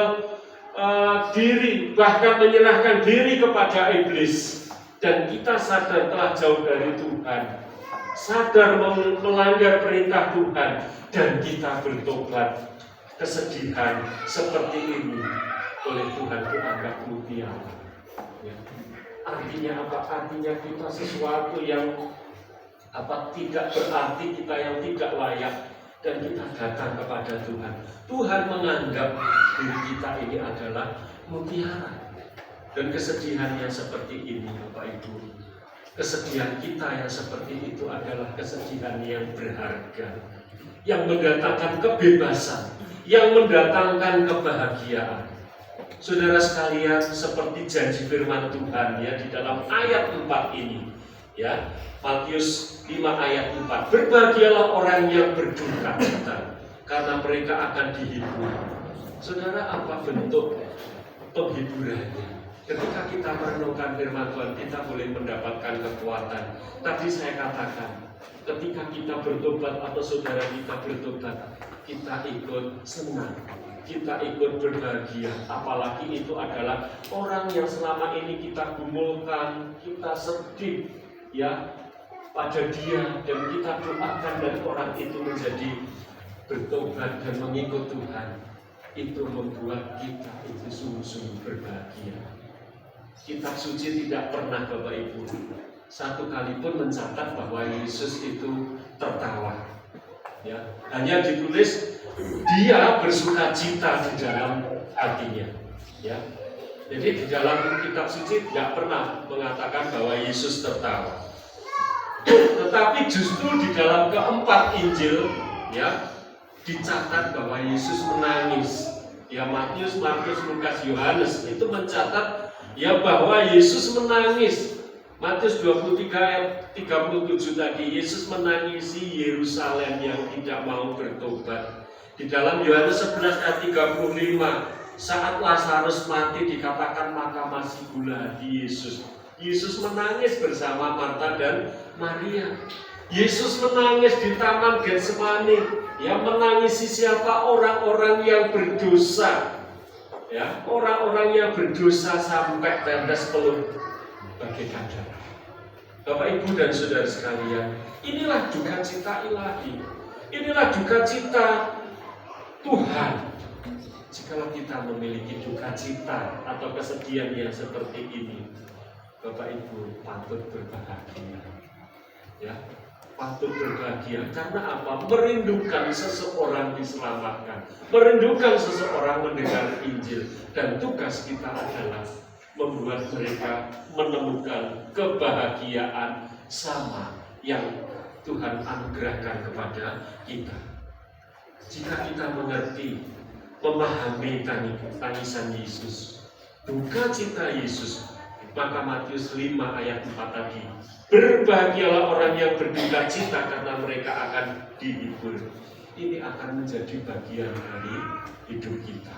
diri, bahkan menyerahkan diri kepada iblis. Dan kita sadar telah jauh dari Tuhan, sadar melanggar perintah Tuhan, dan kita bertobat. Kesedihan seperti ini oleh Tuhan dianggap mutiara. Ya. Artinya apa? Artinya kita sesuatu yang tidak berarti, kita yang tidak layak, dan kita datang kepada Tuhan. Tuhan menganggap diri kita ini adalah mutiara. Dan kesedihan yang seperti ini, Bapak Ibu, kesedihan kita yang seperti itu adalah kesedihan yang berharga, yang mendatangkan kebebasan, yang mendatangkan kebahagiaan. Saudara sekalian, seperti janji firman Tuhan, ya, di dalam ayat 4 ini, ya, Matius 5 ayat 4, berbahagialah orang yang berduka cita, karena mereka akan dihibur. Saudara, apa bentuk penghiburannya? Ketika kita merenungkan firman Tuhan, kita boleh mendapatkan kekuatan. Tadi saya katakan, ketika kita bertobat atau saudara kita bertobat, kita ikut senang, kita ikut berbahagia. Apalagi itu adalah orang yang selama ini kita gumulkan, kita sedih, ya, pada dia, dan kita doakan dan orang itu menjadi bertobat dan mengikut Tuhan. Itu membuat kita itu sungguh-sungguh berbahagia. Kitab suci tidak pernah, Bapak Ibu, satu kali pun mencatat bahwa Yesus itu tertawa. Ya, hanya ditulis dia bersuka cita di dalam hatinya. Ya, jadi di dalam kitab suci tidak pernah mengatakan bahwa Yesus tertawa. Tetapi justru di dalam keempat Injil, ya, dicatat bahwa Yesus menangis. Ya, Matius, Markus, Lukas, Yohanes itu mencatat, ya, bahwa Yesus menangis. Matius 23 ayat 37 tadi, Yesus menangisi Yerusalem yang tidak mau bertobat. Di dalam Yohanes 11 ayat 35, saat Lazarus mati dikatakan maka masih gula hati Yesus. Yesus menangis bersama Marta dan Maria. Yesus menangis di Taman Getsemani, yang menangisi siapa? Orang-orang yang berdosa. Ya, orang-orang yang berdosa sampai tetes peluh bagaikan darah. Bapak Ibu dan saudara sekalian, inilah duka cita ilahi. Inilah duka cita Tuhan. Jikalau kita memiliki duka cita atau kesedihan yang seperti ini, Bapak Ibu patut berbahagia. Ya, patut berbahagia. Karena apa? Merindukan seseorang diselamatkan, merindukan seseorang mendengar Injil, dan tugas kita adalah membuat mereka menemukan kebahagiaan sama yang Tuhan anugerahkan kepada kita. Jika kita mengerti, memahami tangisan Yesus, duka cita Yesus, maka Matius 5 ayat 4 tadi, berbahagialah orang yang berduka cita karena mereka akan dihibur. Ini akan menjadi bagian dari hidup kita.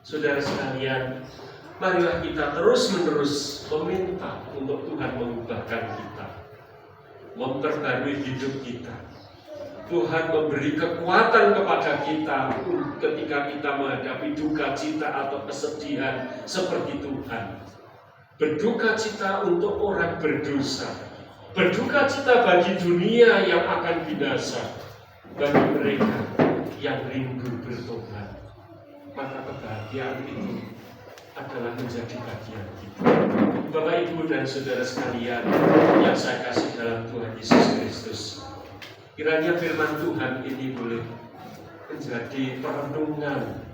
Saudara sekalian, marilah kita terus-menerus meminta untuk Tuhan mengubahkan kita, memperbarui hidup kita. Tuhan memberi kekuatan kepada kita ketika kita menghadapi duka cita atau kesedihan seperti Tuhan. Berduka cita untuk orang berdosa, berduka cita bagi dunia yang akan binasa, bagi mereka yang rindu bertobat. Maka kebahagiaan itu adalah menjadi bagian kita. Bapak, Ibu, dan saudara sekalian yang saya kasih dalam Tuhan Yesus Kristus, kiranya firman Tuhan ini boleh menjadi perenungan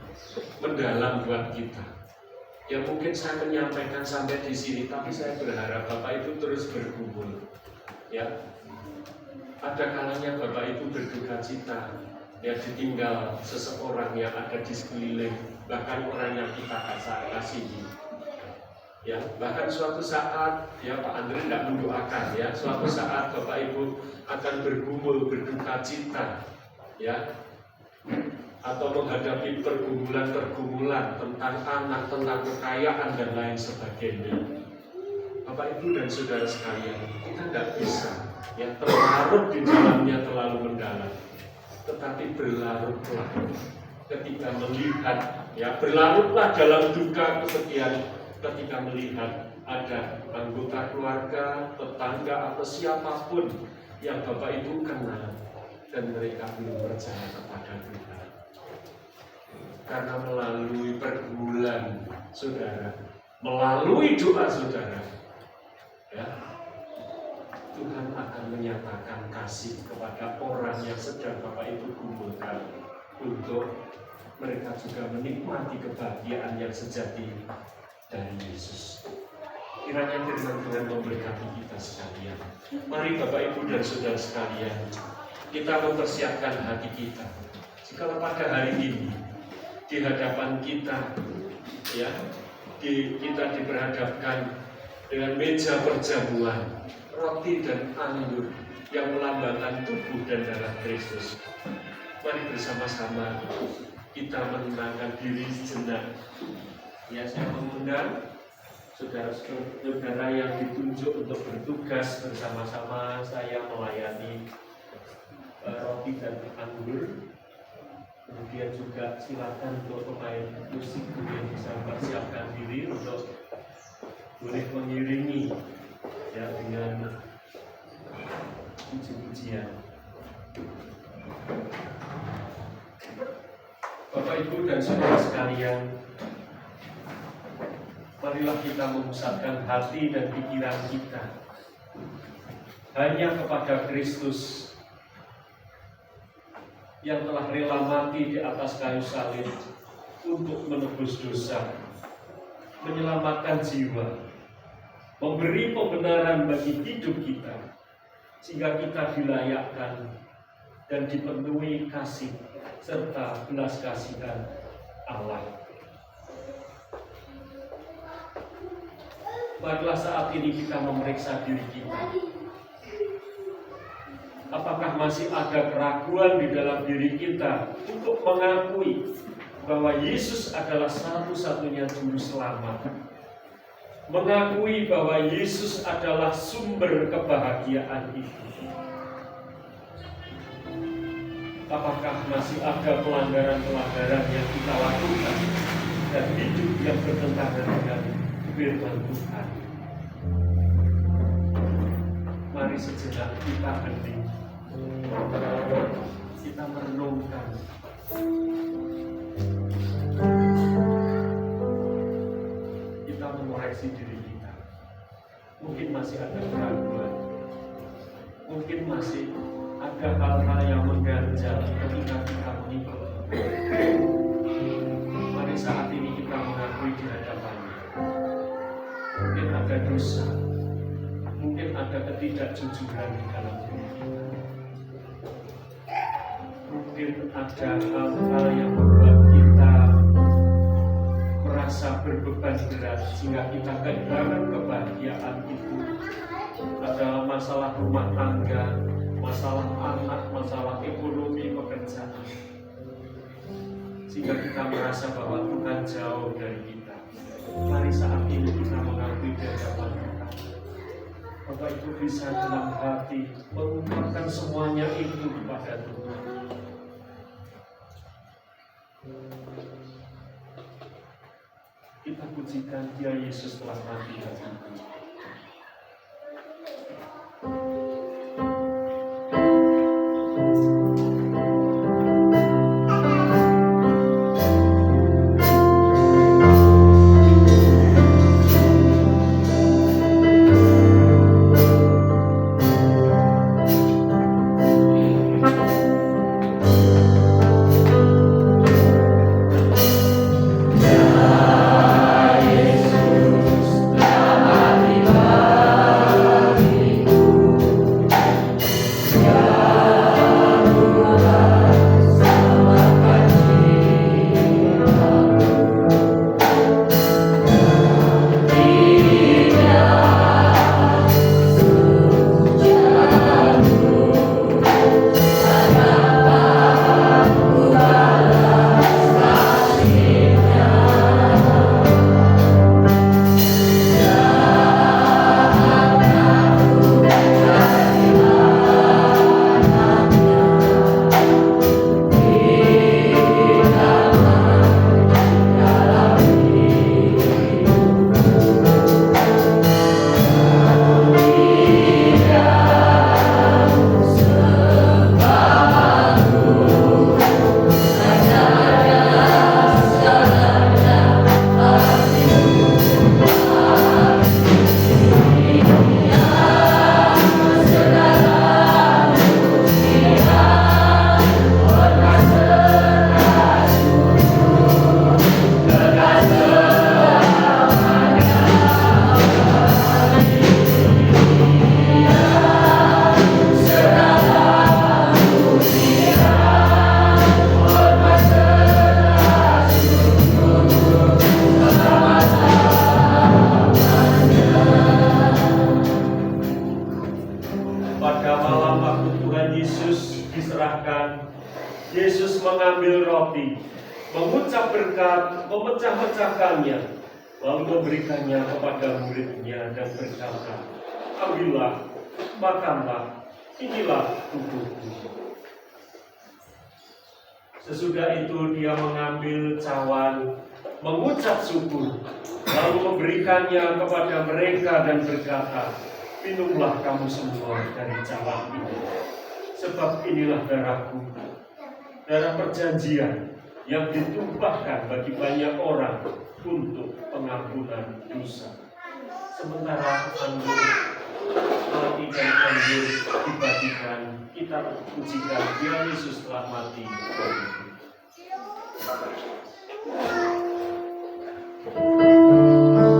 mendalam buat kita. Ya, mungkin saya menyampaikan sampai di sini, tapi saya berharap Bapak Ibu terus bergumul. Ya, ada kalanya Bapak Ibu berduka cita, ya, ditinggal seseorang yang ada di sekeliling, bahkan orang yang kita kasihi. Ya, bahkan suatu saat, ya, Pak Andre tidak mendoakan, ya, suatu saat Bapak Ibu akan bergumul, berduka cita, ya, atau menghadapi pergumulan-pergumulan tentang anak, tentang kekayaan dan lain sebagainya. Bapak Ibu dan saudara sekalian, kita tidak bisa, ya, terlarut di dalamnya terlalu mendalam, tetapi berlarutlah ketika melihat, ya, berlarutlah dalam duka kesedihan ketika melihat ada anggota keluarga, tetangga, atau siapapun yang Bapak Ibu kenal dan mereka belum percaya kepada Tuhan. Karena melalui pergumulan saudara, melalui doa saudara, ya, Tuhan akan menyatakan kasih kepada orang yang sedang Bapak Ibu gumulkan, untuk mereka juga menikmati kebahagiaan yang sejati dari Yesus. Kiranya firman Tuhan memberkati kita sekalian. Mari Bapak Ibu dan saudara sekalian, kita mempersiapkan hati kita. Jikalau pada hari ini di hadapan kita, ya, kita diperhadapkan dengan meja perjamuan, roti dan anggur yang melambangkan tubuh dan darah Kristus. Mari bersama-sama kita menenangkan diri sejenak. Ya, saya mengundang saudara-saudara yang ditunjuk untuk bertugas bersama-sama saya melayani roti dan anggur. Kemudian juga silakan untuk pemain musik yang bisa mempersiapkan diri untuk boleh mengiringi, ya, dengan puji-pujian. Bapak Ibu dan saudara sekalian, marilah kita memusatkan hati dan pikiran kita hanya kepada Kristus yang telah rela mati di atas kayu salib untuk menebus dosa, menyelamatkan jiwa, memberi pembenaran bagi hidup kita, sehingga kita dilayakkan dan dipenuhi kasih serta belas kasihan Allah. Marilah saat ini kita memeriksa diri kita. Apakah masih ada keraguan di dalam diri kita untuk mengakui bahwa Yesus adalah satu-satunya juru selamat, mengakui bahwa Yesus adalah sumber kebahagiaan itu? Apakah masih ada pelanggaran-pelanggaran yang kita lakukan dan hidup yang bertentangan dengan firman Tuhan? Mari sejenak kita hening. kita merenungkan kita mengoreksi diri kita. Mungkin masih ada keraguan, mungkin masih ada hal-hal yang mengganjal ketika kita mengikut. Mari saat ini kita mengakui di hadapannya. Mungkin ada dosa, mungkin ada ketidakjujuran di dalam diri kita. Mungkin ada hal-hal yang membuat kita merasa berbeban berat sehingga kita kehilangan kebahagiaan itu. Ada masalah rumah tangga, masalah anak, masalah ekonomi, pekerjaan, sehingga kita merasa bahwa Tuhan jauh dari kita. Mari saat ini kita mengakui di hadapan Tuhan. Bapak Ibu bisa dalam hati mengungkapkan semuanya itu kepada Tuhan. Kita pujikan Dia, Yesus telah mati bagiku. Yesus mengambil roti, mengucap berkat, memecah-mecahkannya, lalu memberikannya kepada murid-Nya dan berkata, "Ambillah, makanlah, inilah tubuhku." Sesudah itu Dia mengambil cawan, mengucap syukur, lalu memberikannya kepada mereka dan berkata, "Minumlah kamu semua dari cawan ini, sebab inilah darahku, darah perjanjian yang ditumpahkan bagi banyak orang untuk pengampunan dosa." Sementara anggur, roti dan anggur dibagikan, kita pujikan Dia, Yesus telah mati bagiku. Yesus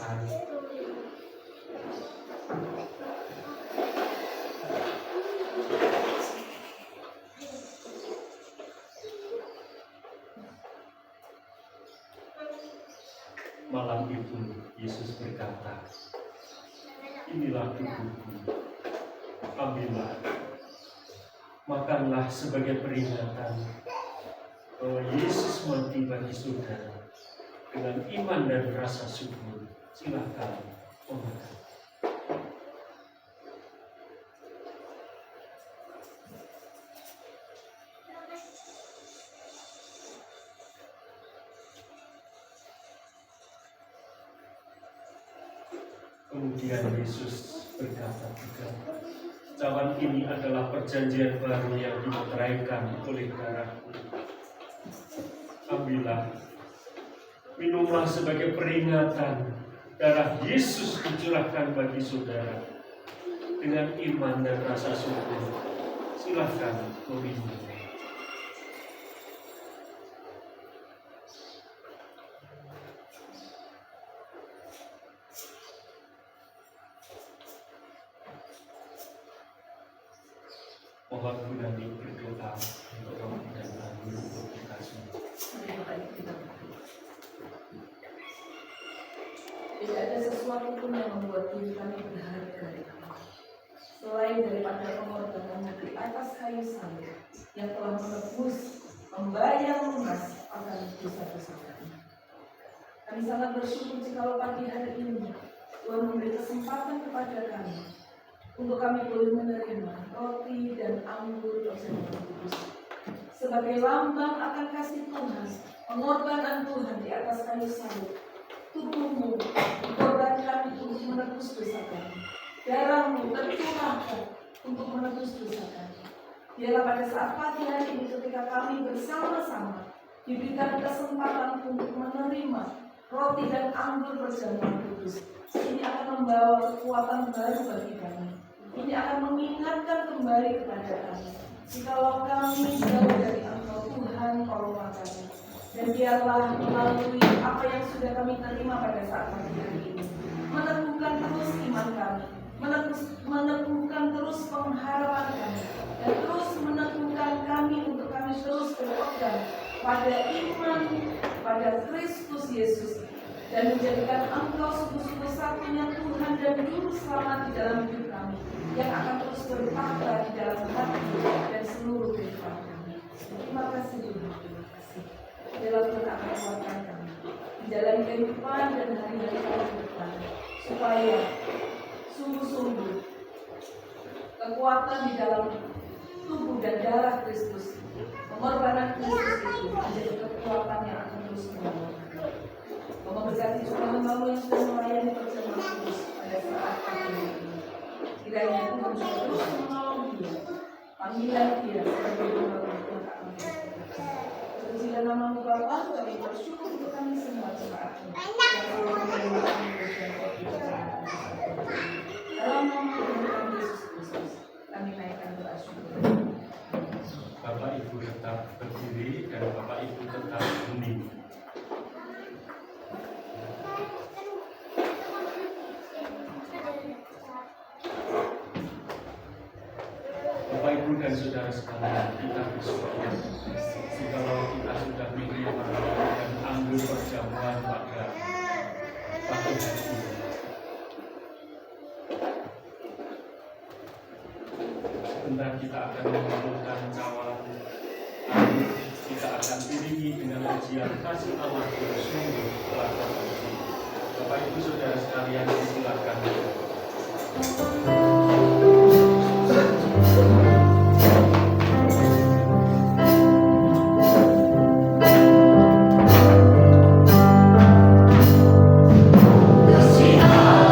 Tuhan. Malam itu Yesus berkata, inilah tubuhku, ambillah, makanlah sebagai peringatan bahwa Yesus mati bagi saudara. Dengan iman dan rasa syukur, silakan memakan. Kemudian Yesus berkata juga, cawan ini adalah perjanjian baru yang dimeteraikan oleh darahku. Ambillah, minumlah sebagai peringatan darah Yesus dicurahkan bagi saudara. Dengan iman dan rasa syukur, silakan meminum. Mohon Bu Nani berdoa untuk roti dan anggur untuk kita semua. Tidak ada sesuatu pun yang membuat diri kami berharga selain daripada pengorbanan di atas kayu salib yang telah menebus, membayar lunas akan dosa-dosa kami. Kami sangat bersyukur jikalau pagi hari ini Tuhan memberi kesempatan kepada kami untuk kami boleh menerima roti dan anggur perjamuan kudus sebagai lambang akan kasih Tuhan, pengorbanan Tuhan di atas kayu salib. Tubuhmu dikorbankan untuk menebus dosa kami, darahmu tercurahkan untuk menebus dosa kami. Biarlah pada saat pagi hari ini ketika kami bersama-sama diberikan kesempatan untuk menerima roti dan anggur perjamuan kudus, ini akan membawa kekuatan baru bagi kami. Ini akan mengingatkan kembali kepada kami jikalau kami jauh dari Engkau Tuhan tolonglah kami. Dan biarlah melalui apa yang sudah kami terima pada saat pagi hari ini meneguhkan terus iman kami, meneguhkan terus pengharapan kami, dan terus meneguhkan kami untuk kami terus berpegang pada iman pada Kristus Yesus dan menjadikan Engkau sungguh-sungguh satunya Tuhan dan Juru Selamat di dalam hidup kami yang akan terus bertambah di dalam hati dan seluruh kehidupan kami. Terima kasih Tuhan, terima kasih. Dalam Tuhan akan kuatkan kami di dalam kehidupan dan hari-hari kami ke depan, supaya sungguh-sungguh kekuatan di dalam tubuh dan darah Kristus, pengorbanan Kristus itu menjadi kekuatan yang akan terus menolong. Memberkati juga hamba-Mu yang sudah melayani perjamuan kudus pada saat pagi ini. Kiranya Tuhan juga terus menolong dia, panggilan dia sebagai hamba-Mu yang tak mengerti. Terpujilah nama-Mu Bapa, kami bersyukur untuk kami semua jemaat-Mu yang selalu menerima kami dan dalam nama Tuhan Yesus Kristus, kami naikkan doa syukur. Bapak Ibu tetap berdiri dan Bapak Ibu tetap hening. Bapak Ibu dan saudara sekalian, kita bersyukur jikalau kita sudah menerima dan anggur perjamuan pada pagi hari ini. Sebentar kita akan mengumpulkan cawan, kita akan iringi dengan pujian kasih Allah yang sungguh telah terpuji. Bapak Ibu saudara sekalian, silakan. Kasih Allah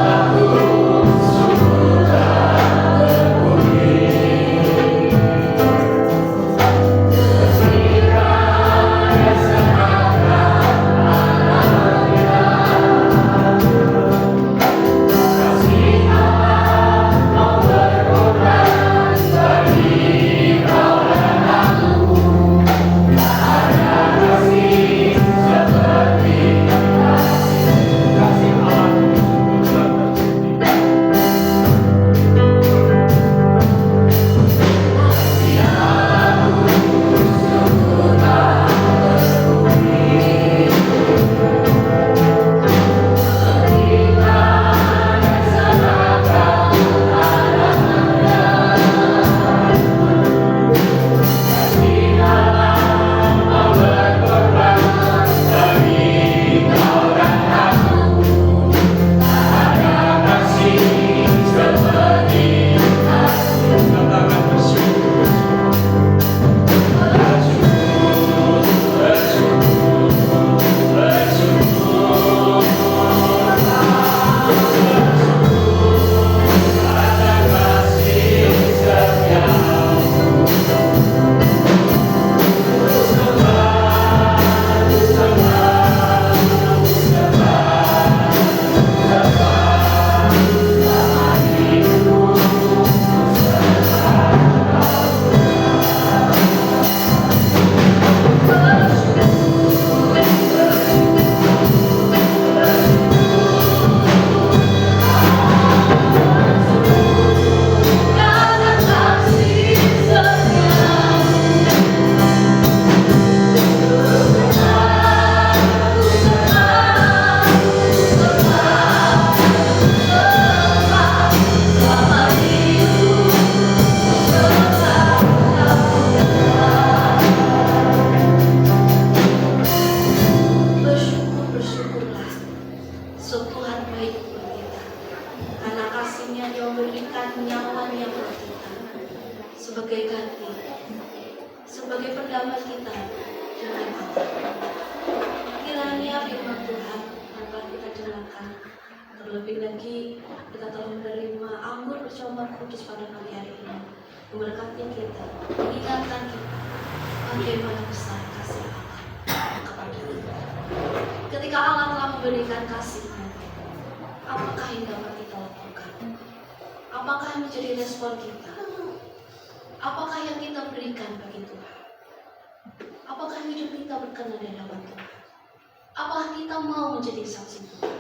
sebagai ganti, sebagai pendamai kita dengan Allah. Kiranya firman Tuhan dapat kita dengarkan. Terlebih lagi kita telah menerima anggur bersama kudus pada pagi hari ini, memberkati kita, mengingatkan kita bagaimana besar kasih Allah kepada kita. Ketika Allah telah memberikan kasih-Nya, apakah yang dapat kita lakukan? Apakah yang menjadi respon kita? Apakah yang kita berikan bagi Tuhan? Apakah hidup kita berkenan di hadapan Tuhan? Apakah kita mau menjadi saksi Tuhan?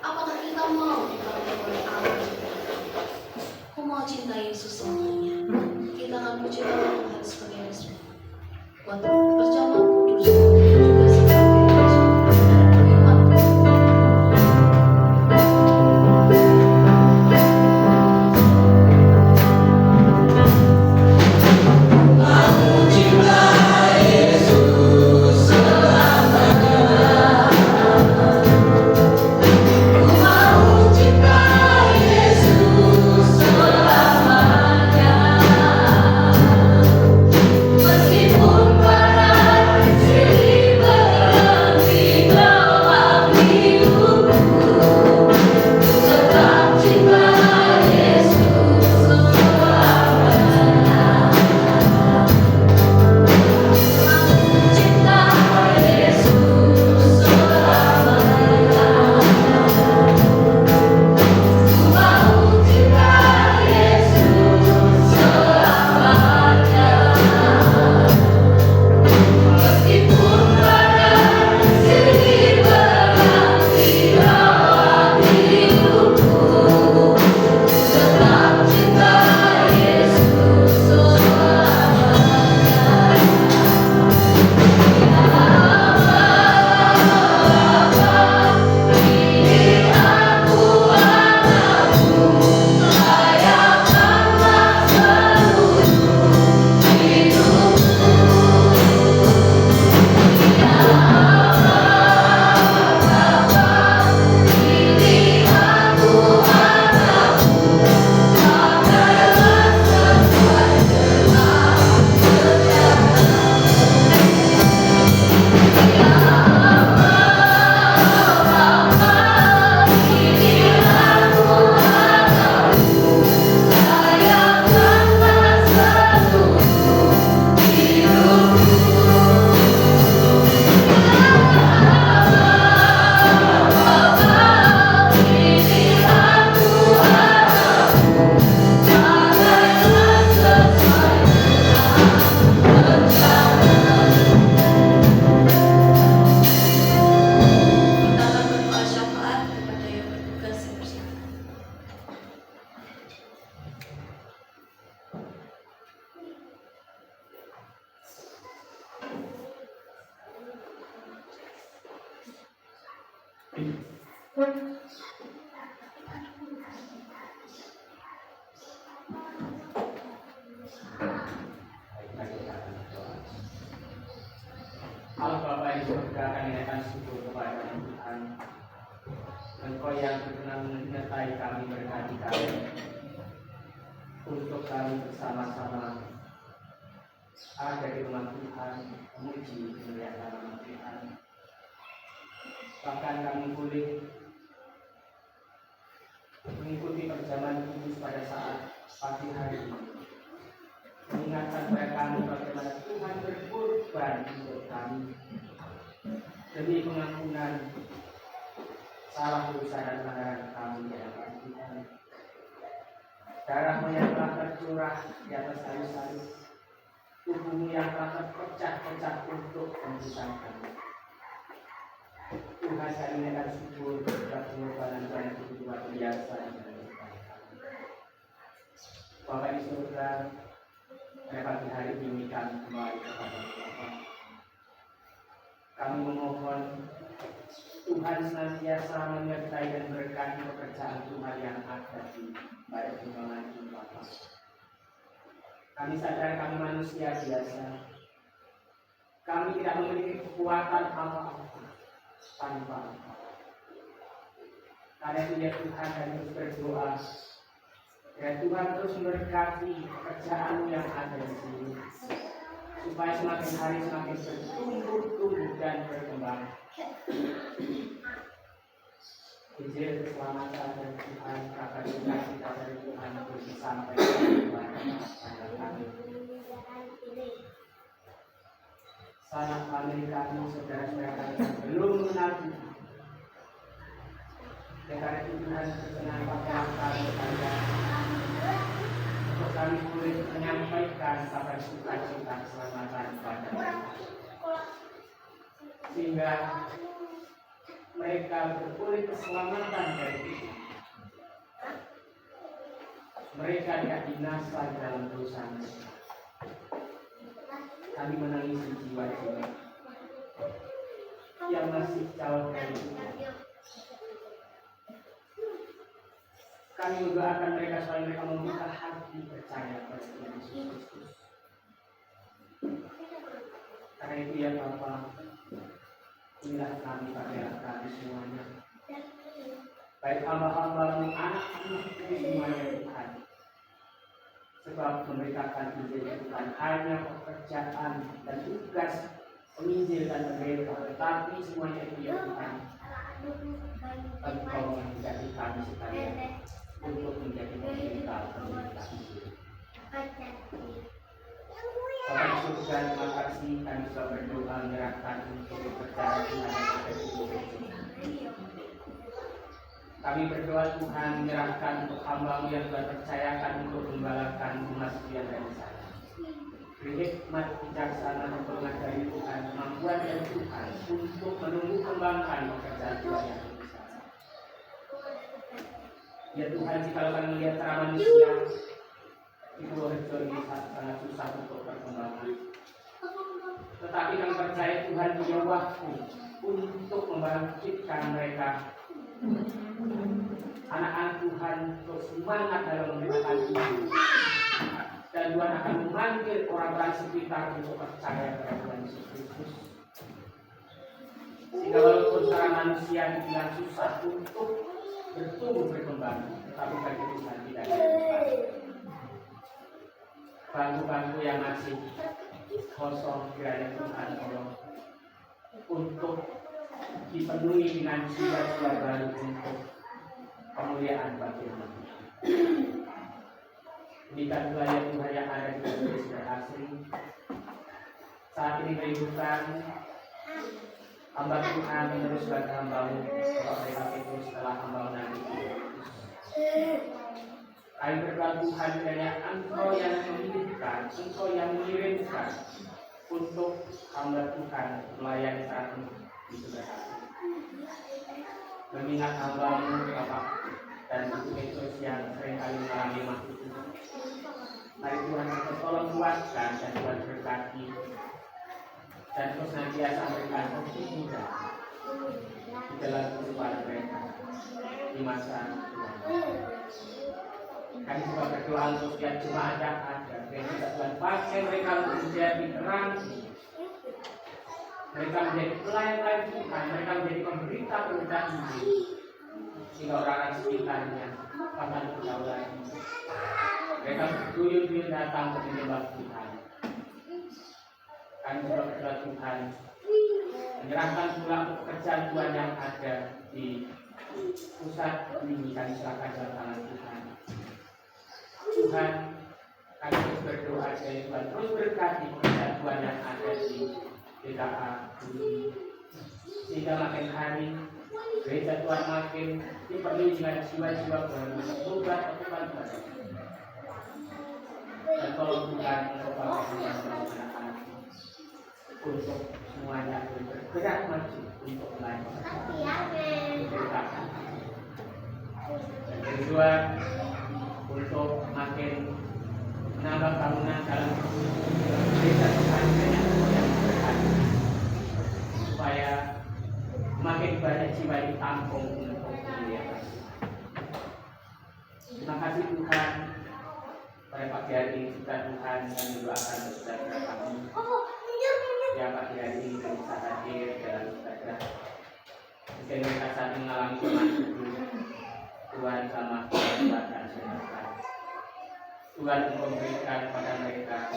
Apakah kita mau dipakai oleh Allah? Aku mau cinta Yesus selamanya. Kita akan puji nama Tuhan sebagai respon. Buat perjamuan kudus juga sebagai respon. Firman Allah Bapa yang di surga, kami naikkan syukur kepada Tuhan. Engkau yang berkenan menyertai kami, berkati kami, untuk kami bersama-sama ada di rumah Tuhan, memuji kemuliaan nama Tuhan. Bahkan kami boleh mengikuti perjamuan kudus pada saat pagi hari ini, mengingatkan kepada kami bagaimana Tuhan berkorban untuk kami demi pengampunan salah dosa dan pelanggaran kami di hadapan Tuhan. Darah-Mu yang telah tercurah di atas kayu salib, tubuh-Mu yang telah terpecah-pecah untuk menebuskan kami. Tuhan, kami naikkan syukur atas pengorbanan Tuhan yang begitu luar biasa di dalam kehidupan kami. Bapa di surga, pada pagi hari ini kami kembali kepada Bapa. Kami memohon Tuhan senantiasa menyertai dan berkati pekerjaan Tuhan yang ada di pada perkembangan ini Bapa. Kami sadar kami manusia biasa. Kami tidak memiliki kekuatan apa-apa tanpa Engkau. Karena itu ya Tuhan, kami terus berdoa Ya Tuhan terus memberkati pekerjaan yang ada di sini, supaya semakin hari semakin bertumbuh dan berkembang. Injil keselamatan dari Tuhan, kabar sukacita dari Tuhan terus disampaikan kepada kami. Sanak famili kami, saudara-saudara kami yang belum mengenal Tuhan. Karena itu Tuhan berkenan pakai kami kepada untuk kami boleh menyampaikan kabar sukacita keselamatan kepada mereka, sehingga mereka beroleh keselamatan dari Tuhan. Mereka tidak binasa dalam dosa. Kami menangisi jiwa-jiwa yang masih jauh dari Tuhan. Kami mendoakan mereka supaya mereka membuka hati percaya pada Tuhan Yesus Kristus. Karena itu ya Bapa, inilah kami, pakailah kami semuanya, baik hamba-hambamu, anak-anak kami semuanya Tuhan. Sebab memberitakan Injil bukan hanya pekerjaan dan tugas penginjil dan pendeta, tetapi semuanya itu ya Tuhan, Engkau menjadi kami sekalian untuk menjadi penderita Injil. Bapak surga, terima kasih kami sudah berdoa menyerahkan untuk pekerjaan Tuhan yang ada di hidup. Kami berdoa Tuhan menyerahkan untuk hamba-Mu yang telah percayakan untuk menggembalakan umat yang ada di sana. Beri hikmat bijaksana untuk mengajari Tuhan, kemampuan dari Tuhan untuk menumbuh kembangkan pekerjaan Tuhan yang ada di sana. Ya Tuhan, jika kami melihat cara manusia, itu ini sangat susah untuk perkembangan. Tetapi kami percaya Tuhan punya waktu untuk membangkitkan mereka, anak-anak Tuhan, untuk semangat dalam memberitakan Tuhan. Dan Tuhan akan memanggil orang-orang sekitar untuk percaya kepada Tuhan Yesus Kristus. Sehingga walaupun secara manusia dibilang susah untuk bertumbuh berkembang, tetapi bagi Tuhan tidak ada susah. Bangku-bangku yang masih kosong kiranya Tuhan tolong untuk dipenuhi dengan jiwa-jiwa baru untuk kemuliaan bagi-Mu. Berikan wilayah Tuhan yang ada di Indonesia asli. Saat ini kehidupan hamba Tuhan menerus sebagai hamba-Mu, Bapak mereka itu setelah hamba nanti. Kami berdoa Tuhan kiranya Engkau yang memilihkan, Engkau yang mengirimkan untuk hamba Tuhan melayani saat ini di sebelah. Mengingat hamba-Mu Bapak dan Ibu Petrus yang seringkali mengalami makhluk itu. Mari Tuhan kita tolong kuatkan dan Tuhan berkati dan terus senantiasa memberikan opsi muda di dalam kehidupan mereka di masa Tuhan. Kami juga berdoa untuk setiap jemaat yang ada, dan juga Tuhan pakai mereka untuk menjadi terang, mereka menjadi pelayan-pelayan Tuhan, mereka menjadi pemberita Injil, sehingga orang-orang sekitarnya akan tahu lagi. Mereka berduyun-duyun datang untuk menyembah Tuhan. Kami juga berdoa Tuhan menyerahkan pula pekerjaan Tuhan yang ada di pusat ini, kami serahkan dalam tangan Tuhan. Tuhan, kami terus berdoa dari Tuhan terus berkati pekerjaan Tuhan yang ada di DKA ini, sehingga makin hari gereja Tuhan makin dipenuhi dengan jiwa-jiwa baru, berubah Tuhan baru. Dan tolong Tuhan untuk anak-anak untuk semuanya bergerak maju untuk melayani. Dan kedua, untuk makin menambah bangunan dalam gereja Tuhan yang berkati, supaya makin banyak jiwa ditampung untuk kemuliaan. Terima kasih Tuhan. Pada pagi hari ini juga Tuhan kami doakan saudara kami yang pagi hari ini bisa hadir dalam ibadah. Mungkin mereka saat mengalami kematian Tuhan sama Tuhan dan saudara. Tuhan memberikan pada mereka.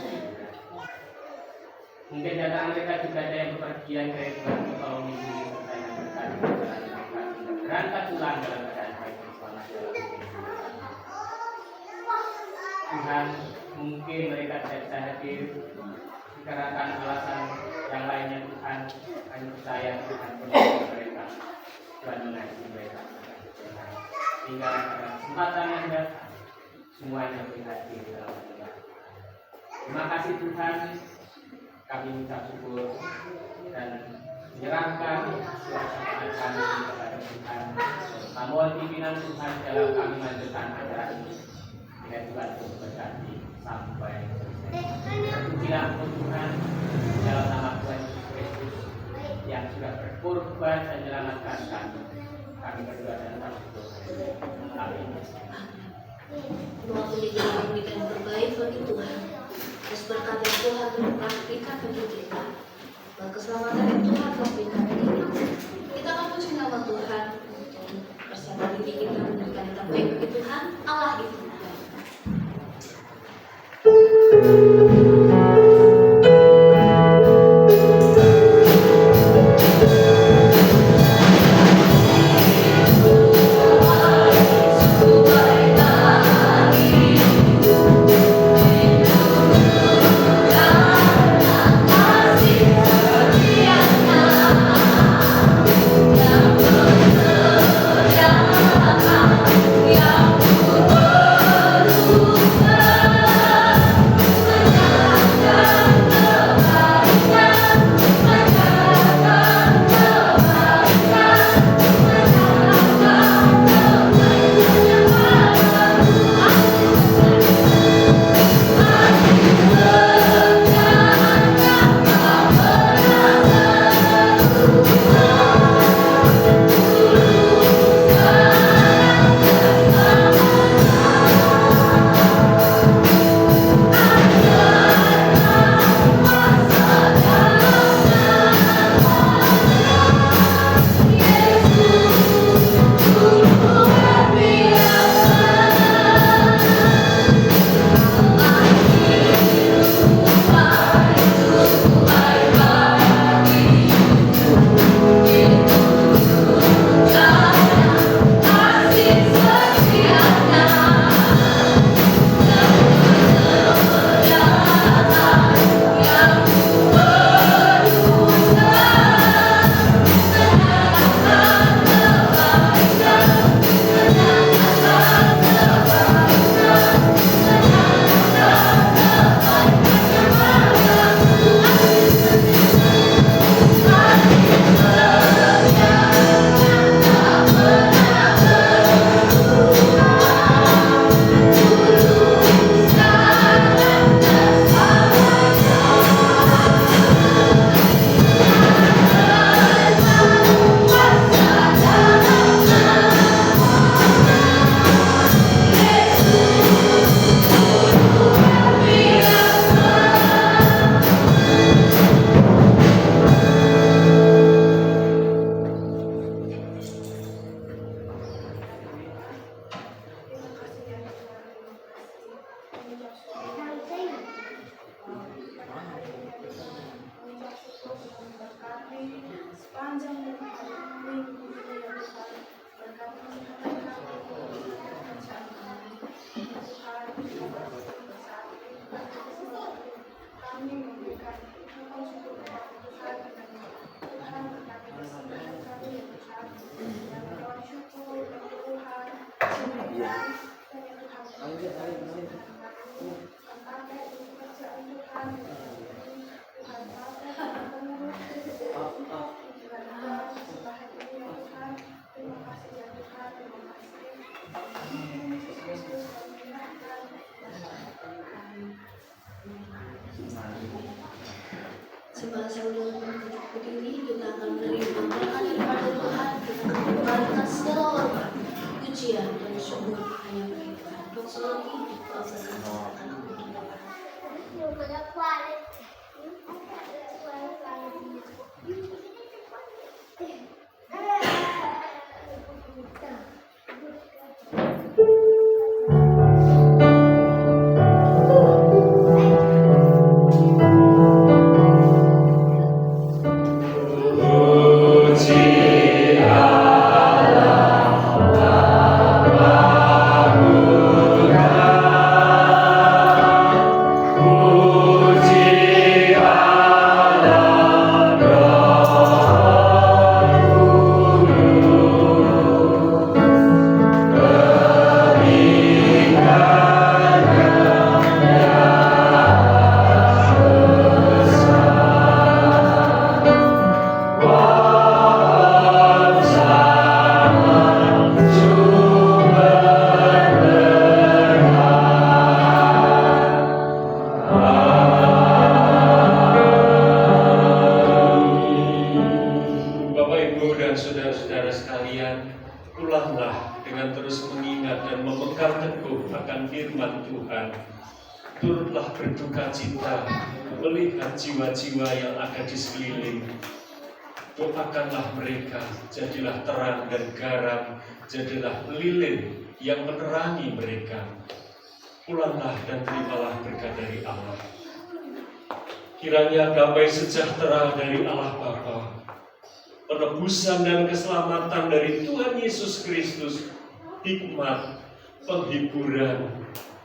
Mungkin datang mereka juga ada yang bepergian dari Tuhan kalau minggu ini serta yang berkati berjalan mereka tidak berangkat pulang dalam keadaan baik dan selamat dalam hidup. Tuhan, mungkin mereka tidak bisa hadir dikarenakan alasan yang lainnya. Tuhan, kami percaya Tuhan menolong mereka. Tuhan mengasihi mereka. Sehingga pada kesempatan yang datang semuanya berhadir dalam Tuhan. Terima kasih Tuhan. Kami mengucap syukur dan menyerahkan suasana kami kepada Tuhan. Namun pimpinan Tuhan dalam kami melanjutkan acara ini. Dengan Tuhan untuk berkati sampai selesai. Terpujilah Tuhan dalam nama Tuhan Yesus Kristus yang sudah berkorban dan menyelamatkan kami. Kami berdoa dan bersyukur. Amin. Doa kita memberikan yang terbaik bagi Tuhan. Atas berkat yang Tuhan berikan bagi kita, keselamatan yang Tuhan berikan bagi kita. Kita akan puji nama Tuhan untuk bersama diri kita memberikan yang terbaik bagi Tuhan. Allah itu. Sebahasa udah berdiri, kita akan menerima berkat daripada Tuhan. Kita akan memberikan segala hormat, pujian dan syukur hanya bagi Tuhan. Doksologi, proses akan Tuhan. Turutlah berduka cita melihat jiwa-jiwa yang ada di sekeliling. Doakanlah mereka, jadilah terang dan garam, jadilah lilin yang menerangi mereka. Pulanglah dan terimalah berkat dari Allah. Kiranya damai sejahtera dari Allah Bapa, penebusan dan keselamatan dari Tuhan Yesus Kristus, hikmat, penghiburan,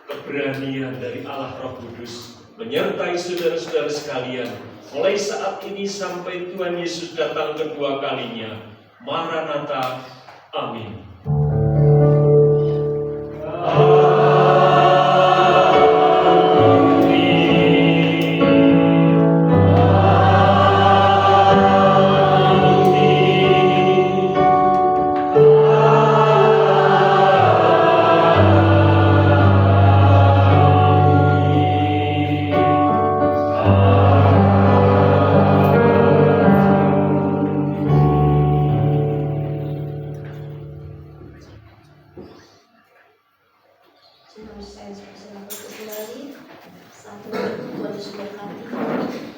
keberanian dari Allah Roh Kudus menyertai saudara-saudara sekalian mulai saat ini sampai Tuhan Yesus datang kedua kalinya. Maranatha. Amin. Saya persilakan untuk kembali. Satu, Tuhan Yesus memberkati.